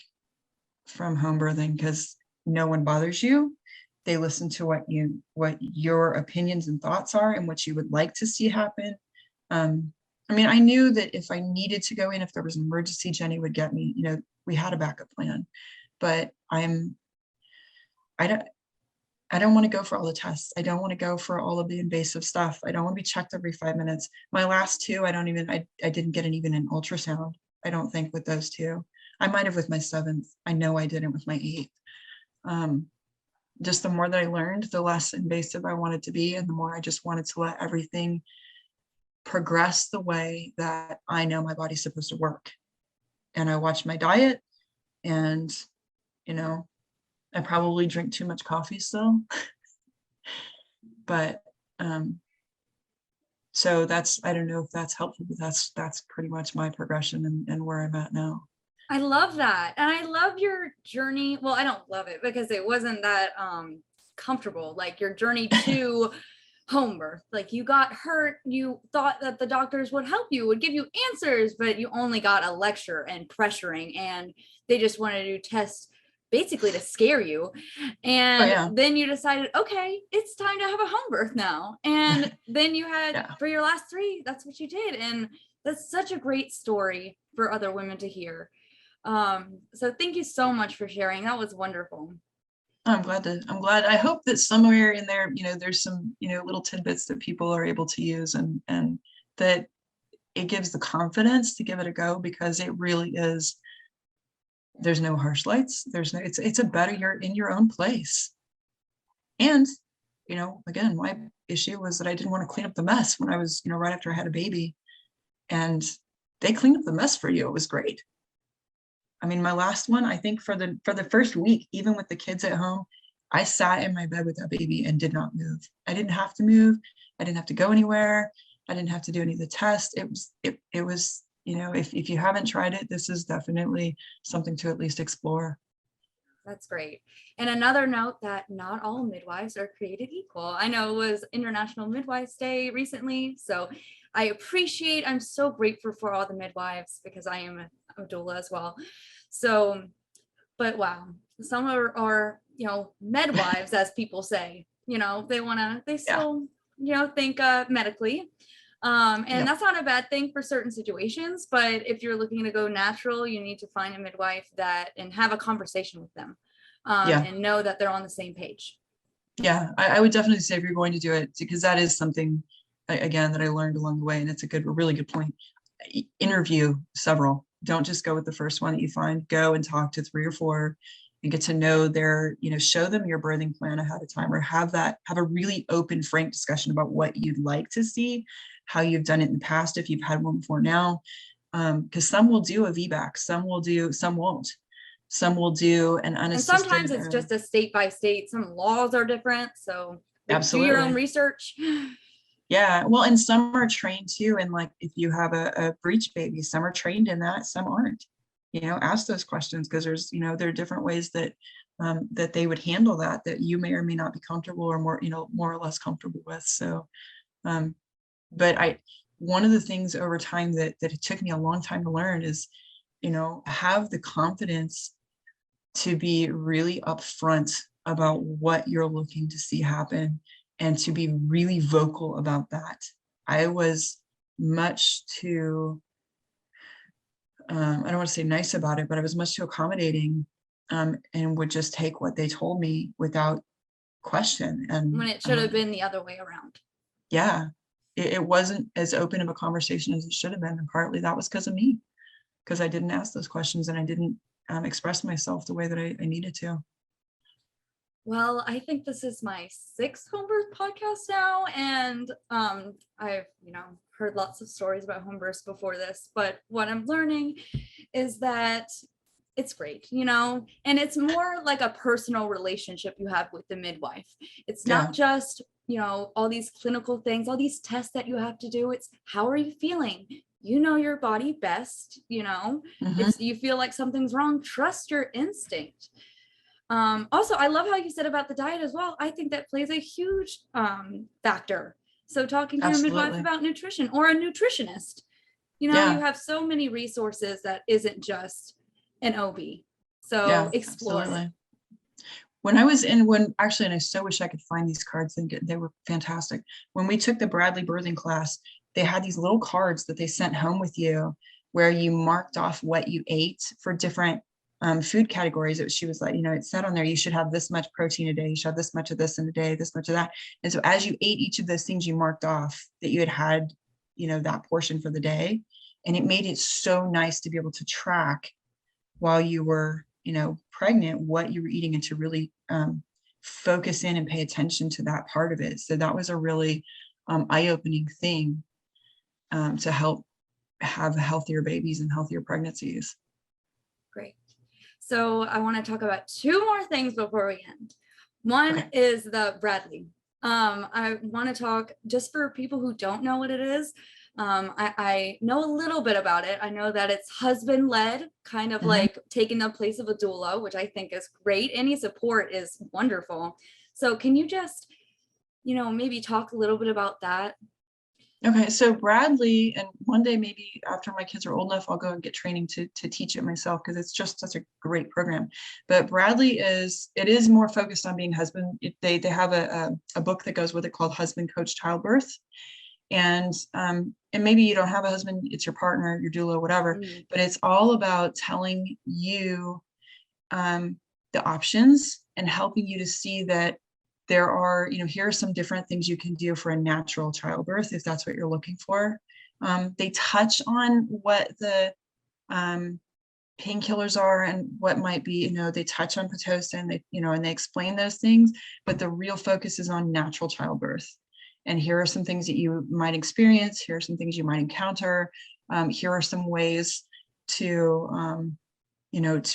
from home birthing, because no one bothers you. They listen to what your opinions and thoughts are and what you would like to see happen. I knew that if I needed to go in, if there was an emergency, Jenny would get me. We had a backup plan, but I don't want to go for all the tests. I don't want to go for all of the invasive stuff. I don't want to be checked every 5 minutes. My last two, I didn't get even an ultrasound. I don't think with those two. I might have with my seventh. I know I didn't with my eighth. Just the more that I learned, the less invasive I wanted to be, and the more I just wanted to let everything progress the way that I know my body's supposed to work. And I watched my diet, and, you know, I probably drink too much coffee still. But so I don't know if that's helpful, but that's pretty much my progression and where I'm at now. I love that. And I love your journey. Well, I don't love it because it wasn't that comfortable, like your journey to home birth. Like you got hurt, you thought that the doctors would help you, would give you answers, but you only got a lecture and pressuring, and they just wanted to test basically to scare you. And then you decided, okay, it's time to have a home birth now. And then you had for your last three, that's what you did. And that's such a great story for other women to hear. So thank you so much for sharing. That was wonderful. I'm glad. I hope that somewhere in there, there's some, little tidbits that people are able to use, and that it gives the confidence to give it a go, because it really is, there's no harsh lights. It's a better, you're in your own place. And, again, my issue was that I didn't want to clean up the mess when I was, right after I had a baby, and they cleaned up the mess for you. It was great. I mean, my last one, I think for the first week, even with the kids at home, I sat in my bed with that baby and did not move. I didn't have to move. I didn't have to go anywhere. I didn't have to do any of the tests. It was, if you haven't tried it, this is definitely something to at least explore. That's great. And another note, that not all midwives are created equal. I know it was International Midwives Day recently, so I'm so grateful for all the midwives, because I am a doula as well. So, but wow, some are midwives, as people say, they still, think medically. And that's not a bad thing for certain situations, but if you're looking to go natural, you need to find a midwife and have a conversation with them, and know that they're on the same page. Yeah, I would definitely say, if you're going to do it, because that is something, again, that I learned along the way, and it's a really good point. Interview several. Don't just go with the first one that you find. Go and talk to 3 or 4 and get to know show them your birthing plan ahead of time, or have a really open, frank discussion about what you'd like to see, how you've done it in the past, if you've had one before now. Because some will do a VBAC, some will do, some won't. Some will do an unassisted. And sometimes it's just a state by state. Some laws are different. So absolutely. Do your own research. Yeah, well, and some are trained too. And like, if you have a breech baby, some are trained in that, some aren't. Ask those questions, because there's, there are different ways that that they would handle that you may or may not be comfortable, or more or less comfortable with. So, but one of the things over time that it took me a long time to learn is, have the confidence to be really upfront about what you're looking to see happen, and to be really vocal about that. I was much too, I don't want to say nice about it, but I was much too accommodating, and would just take what they told me without question. And when it should have been the other way around. Yeah, it wasn't as open of a conversation as it should have been. And partly that was because of me, because I didn't ask those questions, and I didn't express myself the way that I needed to. Well, I think this is my 6th home birth podcast now, and I've heard lots of stories about home births before this, but what I'm learning is that it's great, and it's more like a personal relationship you have with the midwife. It's not just all these clinical things, all these tests that you have to do. It's, how are you feeling? You know your body best. If you feel like something's wrong, trust your instinct. Also, I love how you said about the diet as well. I think that plays a huge factor. So talking to your midwife about nutrition, or a nutritionist, you have so many resources that isn't just an OB. So explore. Absolutely. And I so wish I could find these cards, and they were fantastic. When we took the Bradley birthing class, they had these little cards that they sent home with you, where you marked off what you ate for different food categories. She was like, it said on there, you should have this much protein a day, you should have this much of this in a day, this much of that. And so as you ate each of those things, you marked off that you had that portion for the day. And it made it so nice to be able to track while you were, pregnant, what you were eating, and to really focus in and pay attention to that part of it. So that was a really eye-opening thing to help have healthier babies and healthier pregnancies. Great. So I want to talk about two more things before we end. One is the Bradley. I want to talk, just for people who don't know what it is. I know a little bit about it. I know that it's husband-led, kind of like taking the place of a doula, which I think is great. Any support is wonderful. So can you just, maybe talk a little bit about that? Okay, so Bradley, and one day maybe after my kids are old enough, I'll go and get training to teach it myself, because it's just such a great program. But Bradley is more focused on being husband. They have a book that goes with it called Husband Coach Childbirth. And maybe you don't have a husband, it's your partner, your doula, whatever, but it's all about telling you the options and helping you to see that there are, here are some different things you can do for a natural childbirth, if that's what you're looking for. They touch on what the painkillers are and what might be, they touch on Pitocin, and they explain those things, but the real focus is on natural childbirth. And here are some things that you might experience. Here are some things you might encounter. Here are some ways to,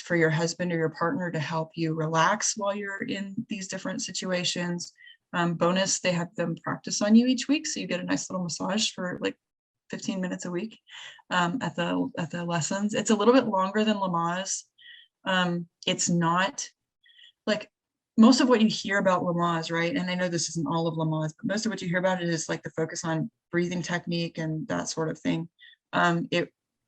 for your husband or your partner to help you relax while you're in these different situations. Bonus, they have them practice on you each week. So you get a nice little massage for like 15 minutes a week at the lessons. It's a little bit longer than Lamaze. It's not like most of what you hear about Lamaze, right? And I know this isn't all of Lamaze, but most of what you hear about it is like the focus on breathing technique and that sort of thing.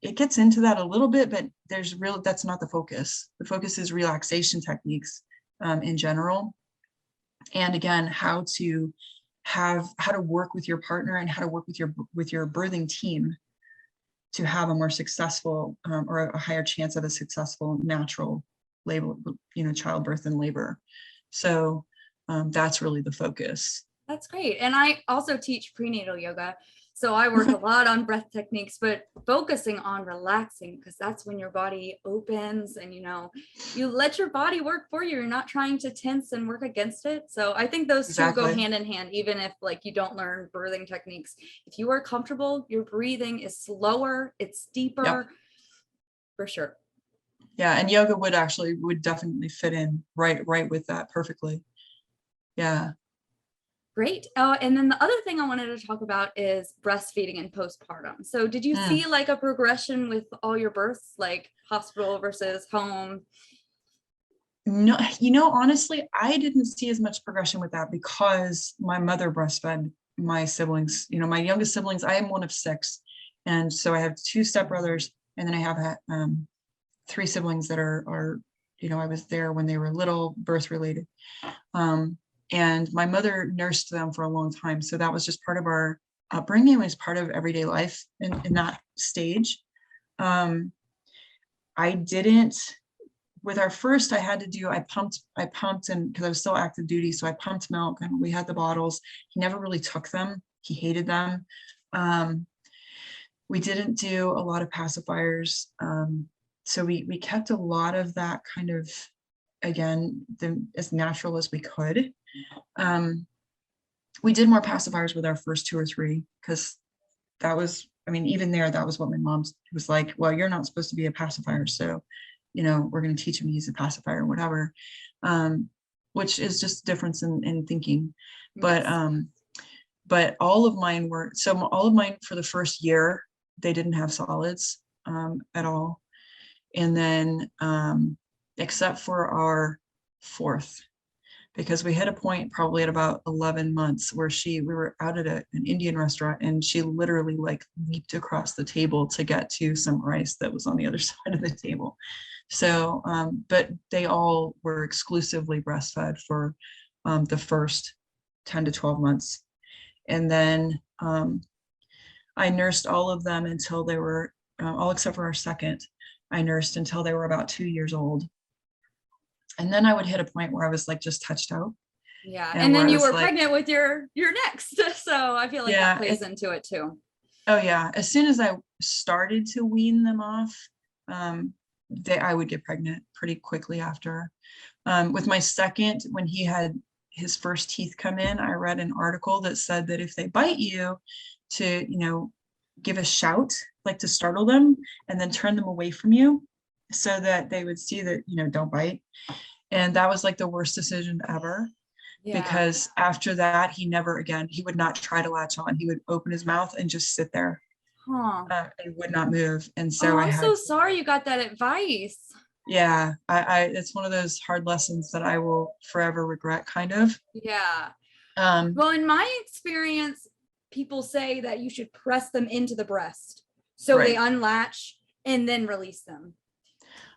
It gets into that a little bit, but that's not the focus. The focus is relaxation techniques in general. And again, how to work with your partner and how to work with your birthing team to have a more successful or a higher chance of a successful natural labor, childbirth and labor. So that's really the focus. That's great. And I also teach prenatal yoga. So I work a lot on breath techniques, but focusing on relaxing, because that's when your body opens and, you let your body work for you. You're not trying to tense and work against it. So I think those two go hand in hand, even if like you don't learn birthing techniques. If you are comfortable, your breathing is slower, it's deeper, for sure. Yeah, and yoga would definitely fit in right with that perfectly. Yeah. Great. Oh, and then the other thing I wanted to talk about is breastfeeding and postpartum. So did you see like a progression with all your births, like hospital versus home? No, honestly, I didn't see as much progression with that because my mother breastfed my siblings. My youngest siblings, I am one of 6. And so I have 2 stepbrothers, and then I have 3 siblings that are I was there when they were little, birth related. And my mother nursed them for a long time. So that was just part of our upbringing. It was part of everyday life in that stage. I didn't, with our first, I pumped and because I was still active duty. So I pumped milk and we had the bottles. He never really took them. He hated them. We didn't do a lot of pacifiers. So we kept a lot of that kind of, again, as natural as we could. We did more pacifiers with our first 2 or 3 because that was, even there, that was what my mom was like, well, you're not supposed to be a pacifier. So, we're going to teach him to use a pacifier or whatever, which is just a difference in thinking. But all of mine for the first year, they didn't have solids at all. And then, except for our 4th, because we hit a point probably at about 11 months where we were out at an Indian restaurant and she literally like leaped across the table to get to some rice that was on the other side of the table. So, but they all were exclusively breastfed for the first 10 to 12 months. And then I nursed all of them until they were, all except for our second, I nursed until they were about 2 years old. And then I would hit a point where I was like just touched out. Yeah. And And where then I you was were like, pregnant with your next. So I feel like that yeah, plays into it too. oh yeah. As soon as I started to wean them off, I would get pregnant pretty quickly after. With my second, when he had his first teeth come in, I read an article that said that if they bite you, to, give a shout, like to startle them, and then turn them away from you so that they would see that, don't bite. And that was like the worst decision ever, Yeah. because after that, he would not try to latch on. He would open his mouth and just sit there, Huh. and would not move. And Oh, so I I'm had so to, sorry you got that advice. yeah, it's one of those hard lessons that I will forever regret, kind of. Yeah. Um, Well, in my experience, people say that you should press them into the breast so they right. unlatch and then release them.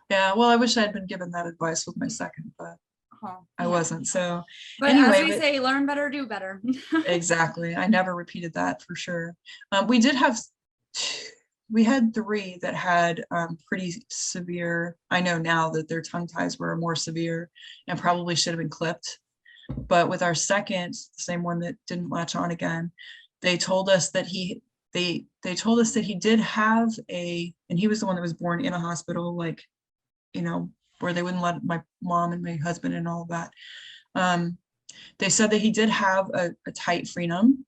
Yeah, well, I wish I had been given that advice with my second, but I Yeah. wasn't. So But as anyway, we say, learn better, do better. exactly. I never repeated that for sure. We had three that had pretty severe. I know now that their tongue ties were more severe and probably should have been clipped. But with our second, the same one that didn't latch on again, they told us that they told us that he did have and he was the one that was born in a hospital, like, where they wouldn't let my mom and my husband and all of that. They said that he did have a tight frenum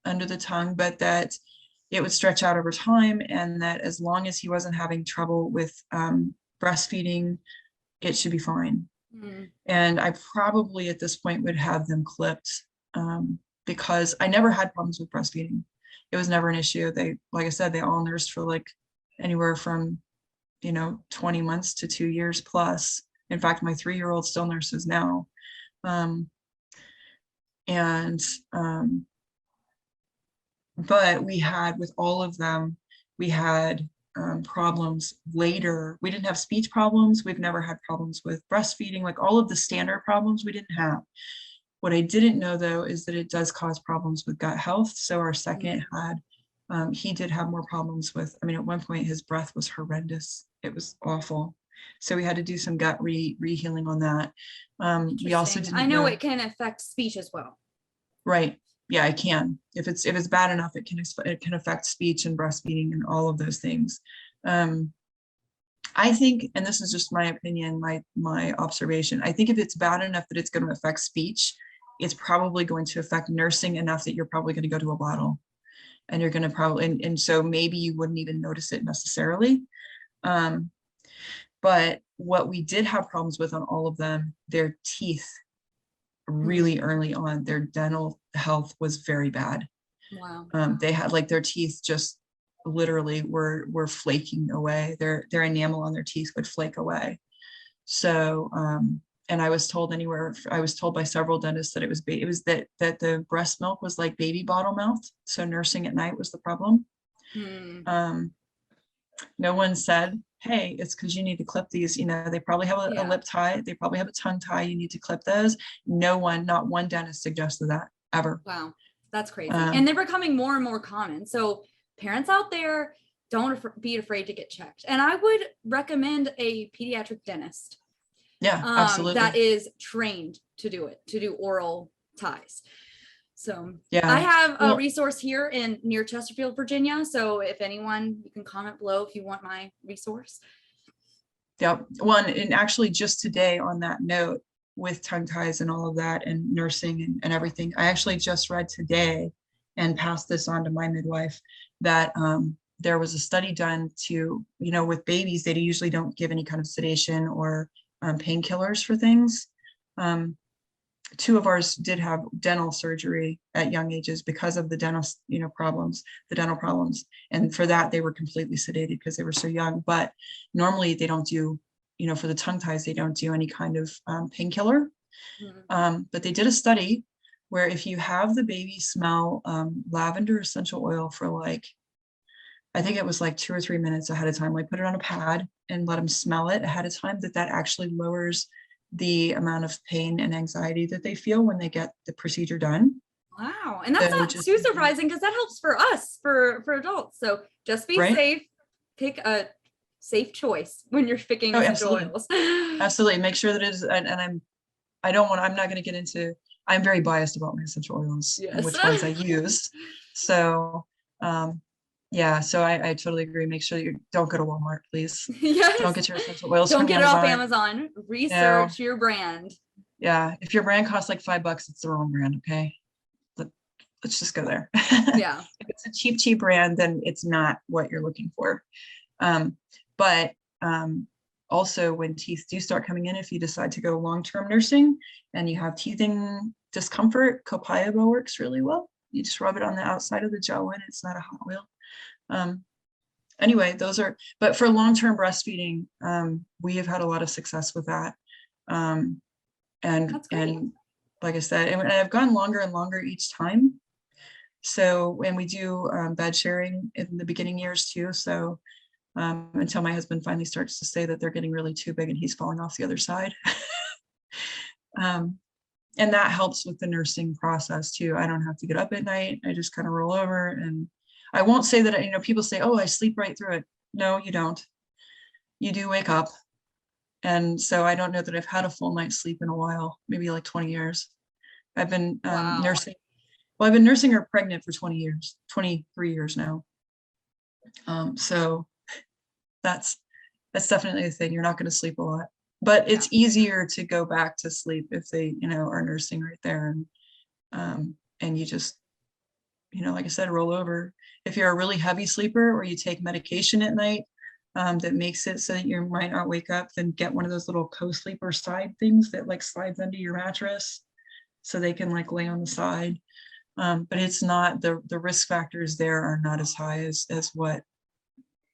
under the tongue, but that it would stretch out over time, and that as long as he wasn't having trouble with breastfeeding, it should be fine. Mm. And I probably at this point would have them clipped, because I never had problems with breastfeeding. It was never an issue. Like I said, they all nursed for like anywhere from 20 months to 2 years plus. In fact, my 3-year-old still nurses now. And but we had, with all of them, we had problems later. We didn't have speech problems. We've never had problems with breastfeeding, like all of the standard problems we didn't have. What I didn't know though is that it does cause problems with gut health. So our second had, he did have more problems with, at one point his breath was horrendous. It was awful. So we had to do some gut re-healing on that. We also didn't I know it can affect speech as well. Right. Yeah, it can. If it's bad enough, it can affect speech and breastfeeding and all of those things. I think, and this is just my opinion, my observation, I think if it's bad enough that it's going to affect speech, it's probably going to affect nursing enough that you're probably going to go to a bottle, and you're going to probably, and so maybe you wouldn't even notice it necessarily. But what we did have problems with on all of them, their teeth, really early on, their dental health was very bad. Wow. They had like their teeth just literally were flaking away. Their enamel on their teeth would flake away. So and I was told by several dentists that it was that the breast milk was like baby bottle milk. So nursing at night was the problem. No one said, hey, it's because you need to clip these. They probably have a lip tie. They probably have a tongue tie. You need to clip those. Not one dentist suggested that ever. Wow. That's crazy. And they're becoming more and more common. So parents out there, don't be afraid to get checked. And I would recommend a pediatric dentist. Yeah, absolutely. That is trained to do oral ties. So yeah, I have a resource here near Chesterfield, Virginia. So if anyone, you can comment below if you want my resource. Yep. And actually just today on that note, with tongue ties and all of that and nursing and everything, I actually just read today and passed this on to my midwife that there was a study done to, with babies, they usually don't give any kind of sedation or painkillers for things. Two of ours did have dental surgery at young ages because of the dental problems. And for that, they were completely sedated because they were so young. But normally they don't do, for the tongue ties, they don't do any kind of painkiller. But they did a study where if you have the baby smell lavender essential oil for I think it was 2 or 3 minutes ahead of time, put it on a pad and let them smell it ahead of time, that actually lowers the amount of pain and anxiety that they feel when they get the procedure done. Wow. And that's not too surprising because that helps for us, for adults. So just be safe, pick a safe choice when you're picking Oh, essential absolutely. oils. Absolutely. Make sure that it is, and I'm not going to get into, I'm very biased about my essential oils and Yes. which ones I use. So, yeah, so I totally agree. Make sure you don't go to Walmart, please. Don't Yes. get your essential oils Don't from get it off Amazon. Amazon. No. Research your brand. Yeah. If your brand costs like $5, it's the wrong brand. Okay. Let's just go there. Yeah. If it's a cheap brand, then it's not what you're looking for. But also when teeth do start coming in, if you decide to go long-term nursing and you have teething discomfort, copaiba works really well. You just rub it on the outside of the gel and it's not a hot oil. Anyway, but for long-term breastfeeding, we have had a lot of success with that. And like I said, and I've gone longer and longer each time. So when we do bed sharing in the beginning years too. So until my husband finally starts to say that they're getting really too big and he's falling off the other side. And that helps with the nursing process too. I don't have to get up at night. I just kind of roll over, and I won't say that, people say, oh, I sleep right through it. No, you don't. You do wake up. And so I don't know that I've had a full night's sleep in a while, maybe like 20 years. I've been nursing. Well, I've been nursing her pregnant for 20 years, 23 years now. So that's definitely a thing. You're not going to sleep a lot, but it's easier to go back to sleep if they, are nursing right there. And you just, like I said, roll over. If you're a really heavy sleeper or you take medication at night that makes it so that you might not wake up, then get one of those little co-sleeper side things that like slides under your mattress so they can like lay on the side. But it's not, the risk factors there are not as high as what,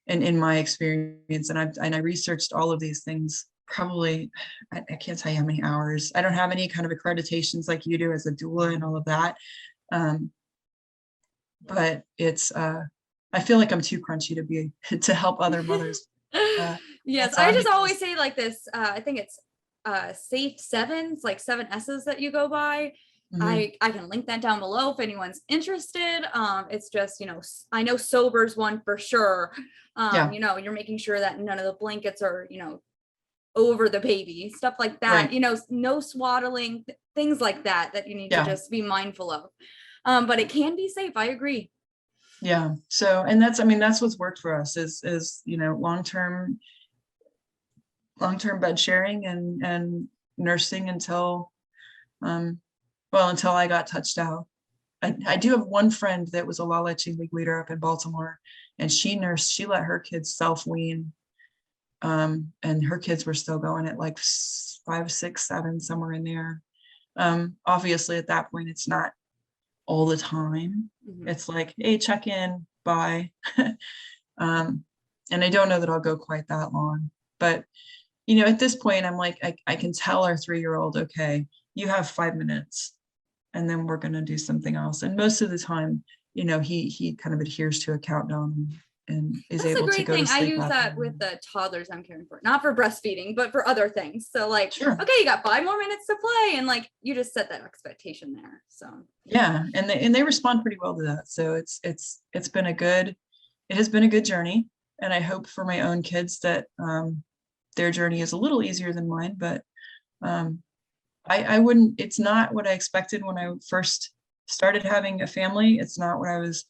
and in my experience, and I researched all of these things, probably, I can't tell you how many hours. I don't have any kind of accreditations like you do as a doula and all of that. But it's, I feel like I'm too crunchy to help other mothers. Yes, I just always say like this, I think it's safe sevens, like 7 S's that you go by. I can link that down below if anyone's interested. It's just, I know sober's one for sure. You're making sure that none of the blankets are, over the baby, stuff like that, right. No swaddling, things like that you need to just be mindful of. But it can be safe. I agree. Yeah. So, and that's what's worked for us is, long-term bed sharing and nursing until I got touched out. I do have one friend that was a Leche League leader up in Baltimore, and she let her kids self-wean. And her kids were still going at like 5, 6, 7, somewhere in there. Obviously at that point, it's not all the time. It's like, hey, check in, bye. And I don't know that I'll go quite that long, but at this point, I'm like, I can tell our 3-year-old, okay, you have 5 minutes and then we're going to do something else. And most of the time, he kind of adheres to a countdown and is able to go to sleep. I use that with the toddlers I'm caring for, not for breastfeeding, but for other things. So like, sure. Okay, you got 5 more minutes to play, and like you just set that expectation there. So yeah, and they respond pretty well to that. So it has been a good journey, and I hope for my own kids that their journey is a little easier than mine. But I wouldn't. It's not what I expected when I first started having a family. It's not what I was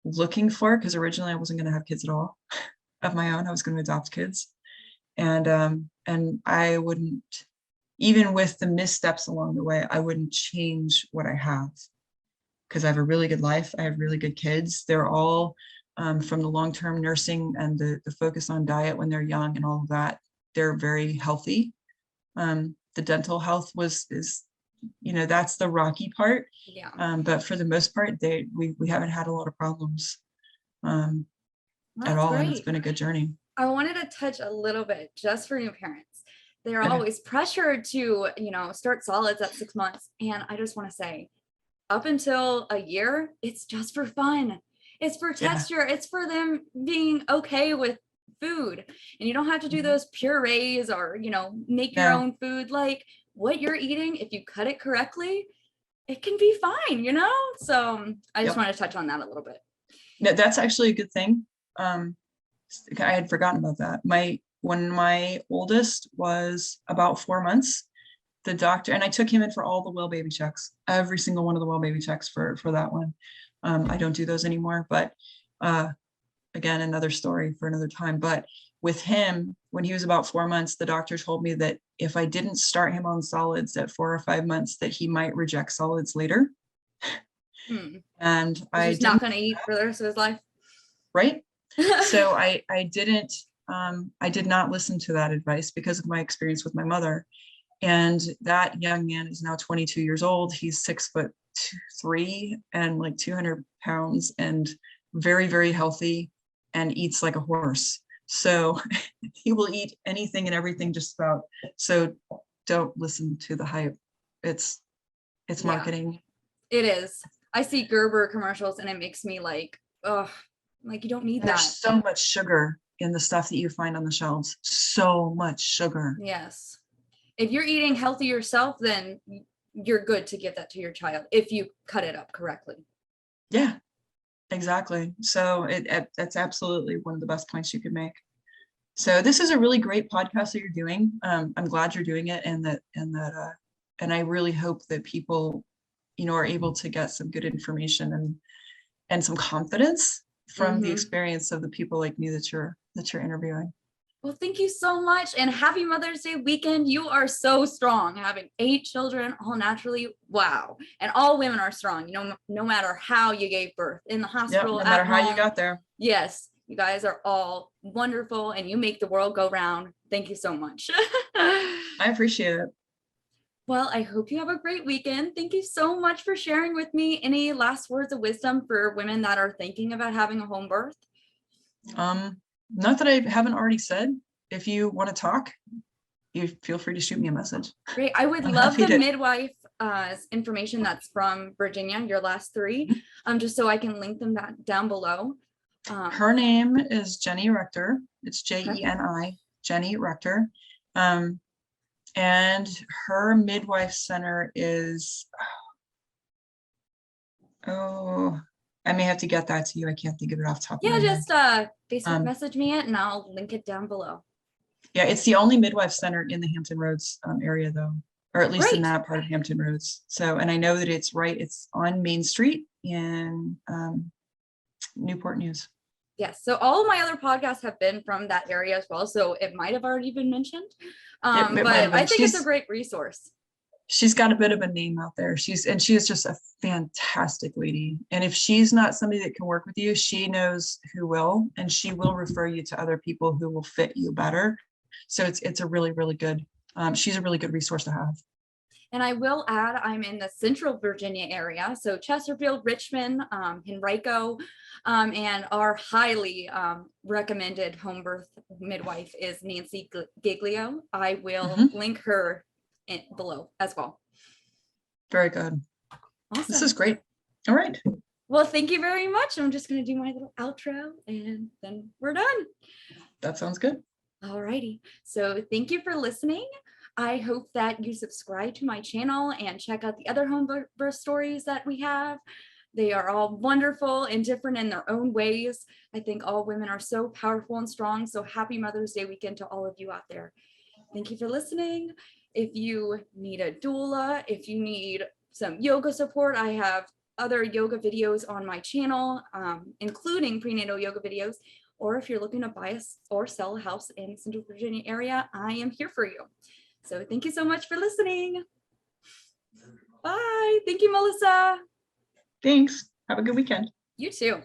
looking for, because originally I wasn't going to have kids at all of my own. I was going to adopt kids, and I wouldn't, even with the missteps along the way, I wouldn't change what I have, because I have a really good life. I have really good kids. They're all from the long-term nursing and the focus on diet when they're young and all of that. They're very healthy. The dental health is that's the rocky part. Yeah. But for the most part, we haven't had a lot of problems at all. Great. And it's been a good journey. I wanted to touch a little bit just for new parents. They're always pressured to, start solids at 6 months. And I just want to say, up until a year, it's just for fun. It's for texture. It's for them being okay with food. And you don't have to do those purees or, make your own food. Like what you're eating, if you cut it correctly, it can be fine, So I just want to touch on that a little bit. No, that's actually a good thing. I had forgotten about that. When my oldest was about 4 months, the doctor, and I took him in for all the well baby checks, every single one of the well baby checks for that one. I don't do those anymore, but again, another story for another time. But with him, when he was about 4 months, the doctor told me that if I didn't start him on solids at 4 or 5 months, that he might reject solids later. And I He's not going to eat for the rest of his life. Right. So I did not listen to that advice because of my experience with my mother. And that young man is now 22 years old. He's 6'3" and like 200 pounds and very, very healthy and eats like a horse. So he will eat anything and everything just about. So don't listen to the hype. It's marketing. It is. I see Gerber commercials and it makes me like, oh, like you don't need that. There's so much sugar in the stuff that you find on the shelves. So much sugar. Yes. If you're eating healthy yourself, then you're good to give that to your child if you cut it up correctly. Yeah, exactly. So that's absolutely one of the best points you could make. So this is a really great podcast that you're doing. I'm glad you're doing it, and I really hope that people, are able to get some good information and some confidence from the experience of the people like me that you're interviewing. Well, thank you so much, and happy Mother's Day weekend. You are so strong, having 8 children all naturally. Wow. And all women are strong, no matter how you gave birth in the hospital. Yep, no matter how you got there. Yes, you guys are all wonderful and you make the world go round. Thank you so much. I appreciate it. Well, I hope you have a great weekend. Thank you so much for sharing with me. Any last words of wisdom for women that are thinking about having a home birth? Not that I haven't already said. If you want to talk, you feel free to shoot me a message. Great. I would love the midwife information that's from Virginia, your last 3, just so I can link them down below. Her name is Jenny Rector. It's Jeni, Jenny Rector. And her midwife center is, I may have to get that to you. I can't think of it off the top of my head. Just Facebook message me it and I'll link it down below. Yeah, it's the only midwife center in the Hampton Roads area though, or at least in that part of Hampton Roads. So, and I know that it's on Main Street in Newport News. Yes. So all of my other podcasts have been from that area as well. So it might have already been mentioned. But I think it's a great resource. She's got a bit of a name out there. She is just a fantastic lady. And if she's not somebody that can work with you, she knows who will, and she will refer you to other people who will fit you better. So it's a really, really good, she's a really good resource to have. And I will add, I'm in the Central Virginia area. So Chesterfield, Richmond, Henrico, and our highly recommended home birth midwife is Nancy Giglio. I will link her below as well. Very good. Awesome. This is great. All right. Well, thank you very much. I'm just going to do my little outro and then we're done. That sounds good. All righty. So thank you for listening. I hope that you subscribe to my channel and check out the other home birth stories that we have. They are all wonderful and different in their own ways. I think all women are so powerful and strong. So happy Mother's Day weekend to all of you out there. Thank you for listening. If you need a doula, if you need some yoga support, I have other yoga videos on my channel, including prenatal yoga videos. Or if you're looking to buy or sell a house in the Central Virginia area, I am here for you. So thank you so much for listening. Bye. Thank you, Melissa. Thanks. Have a good weekend. You too.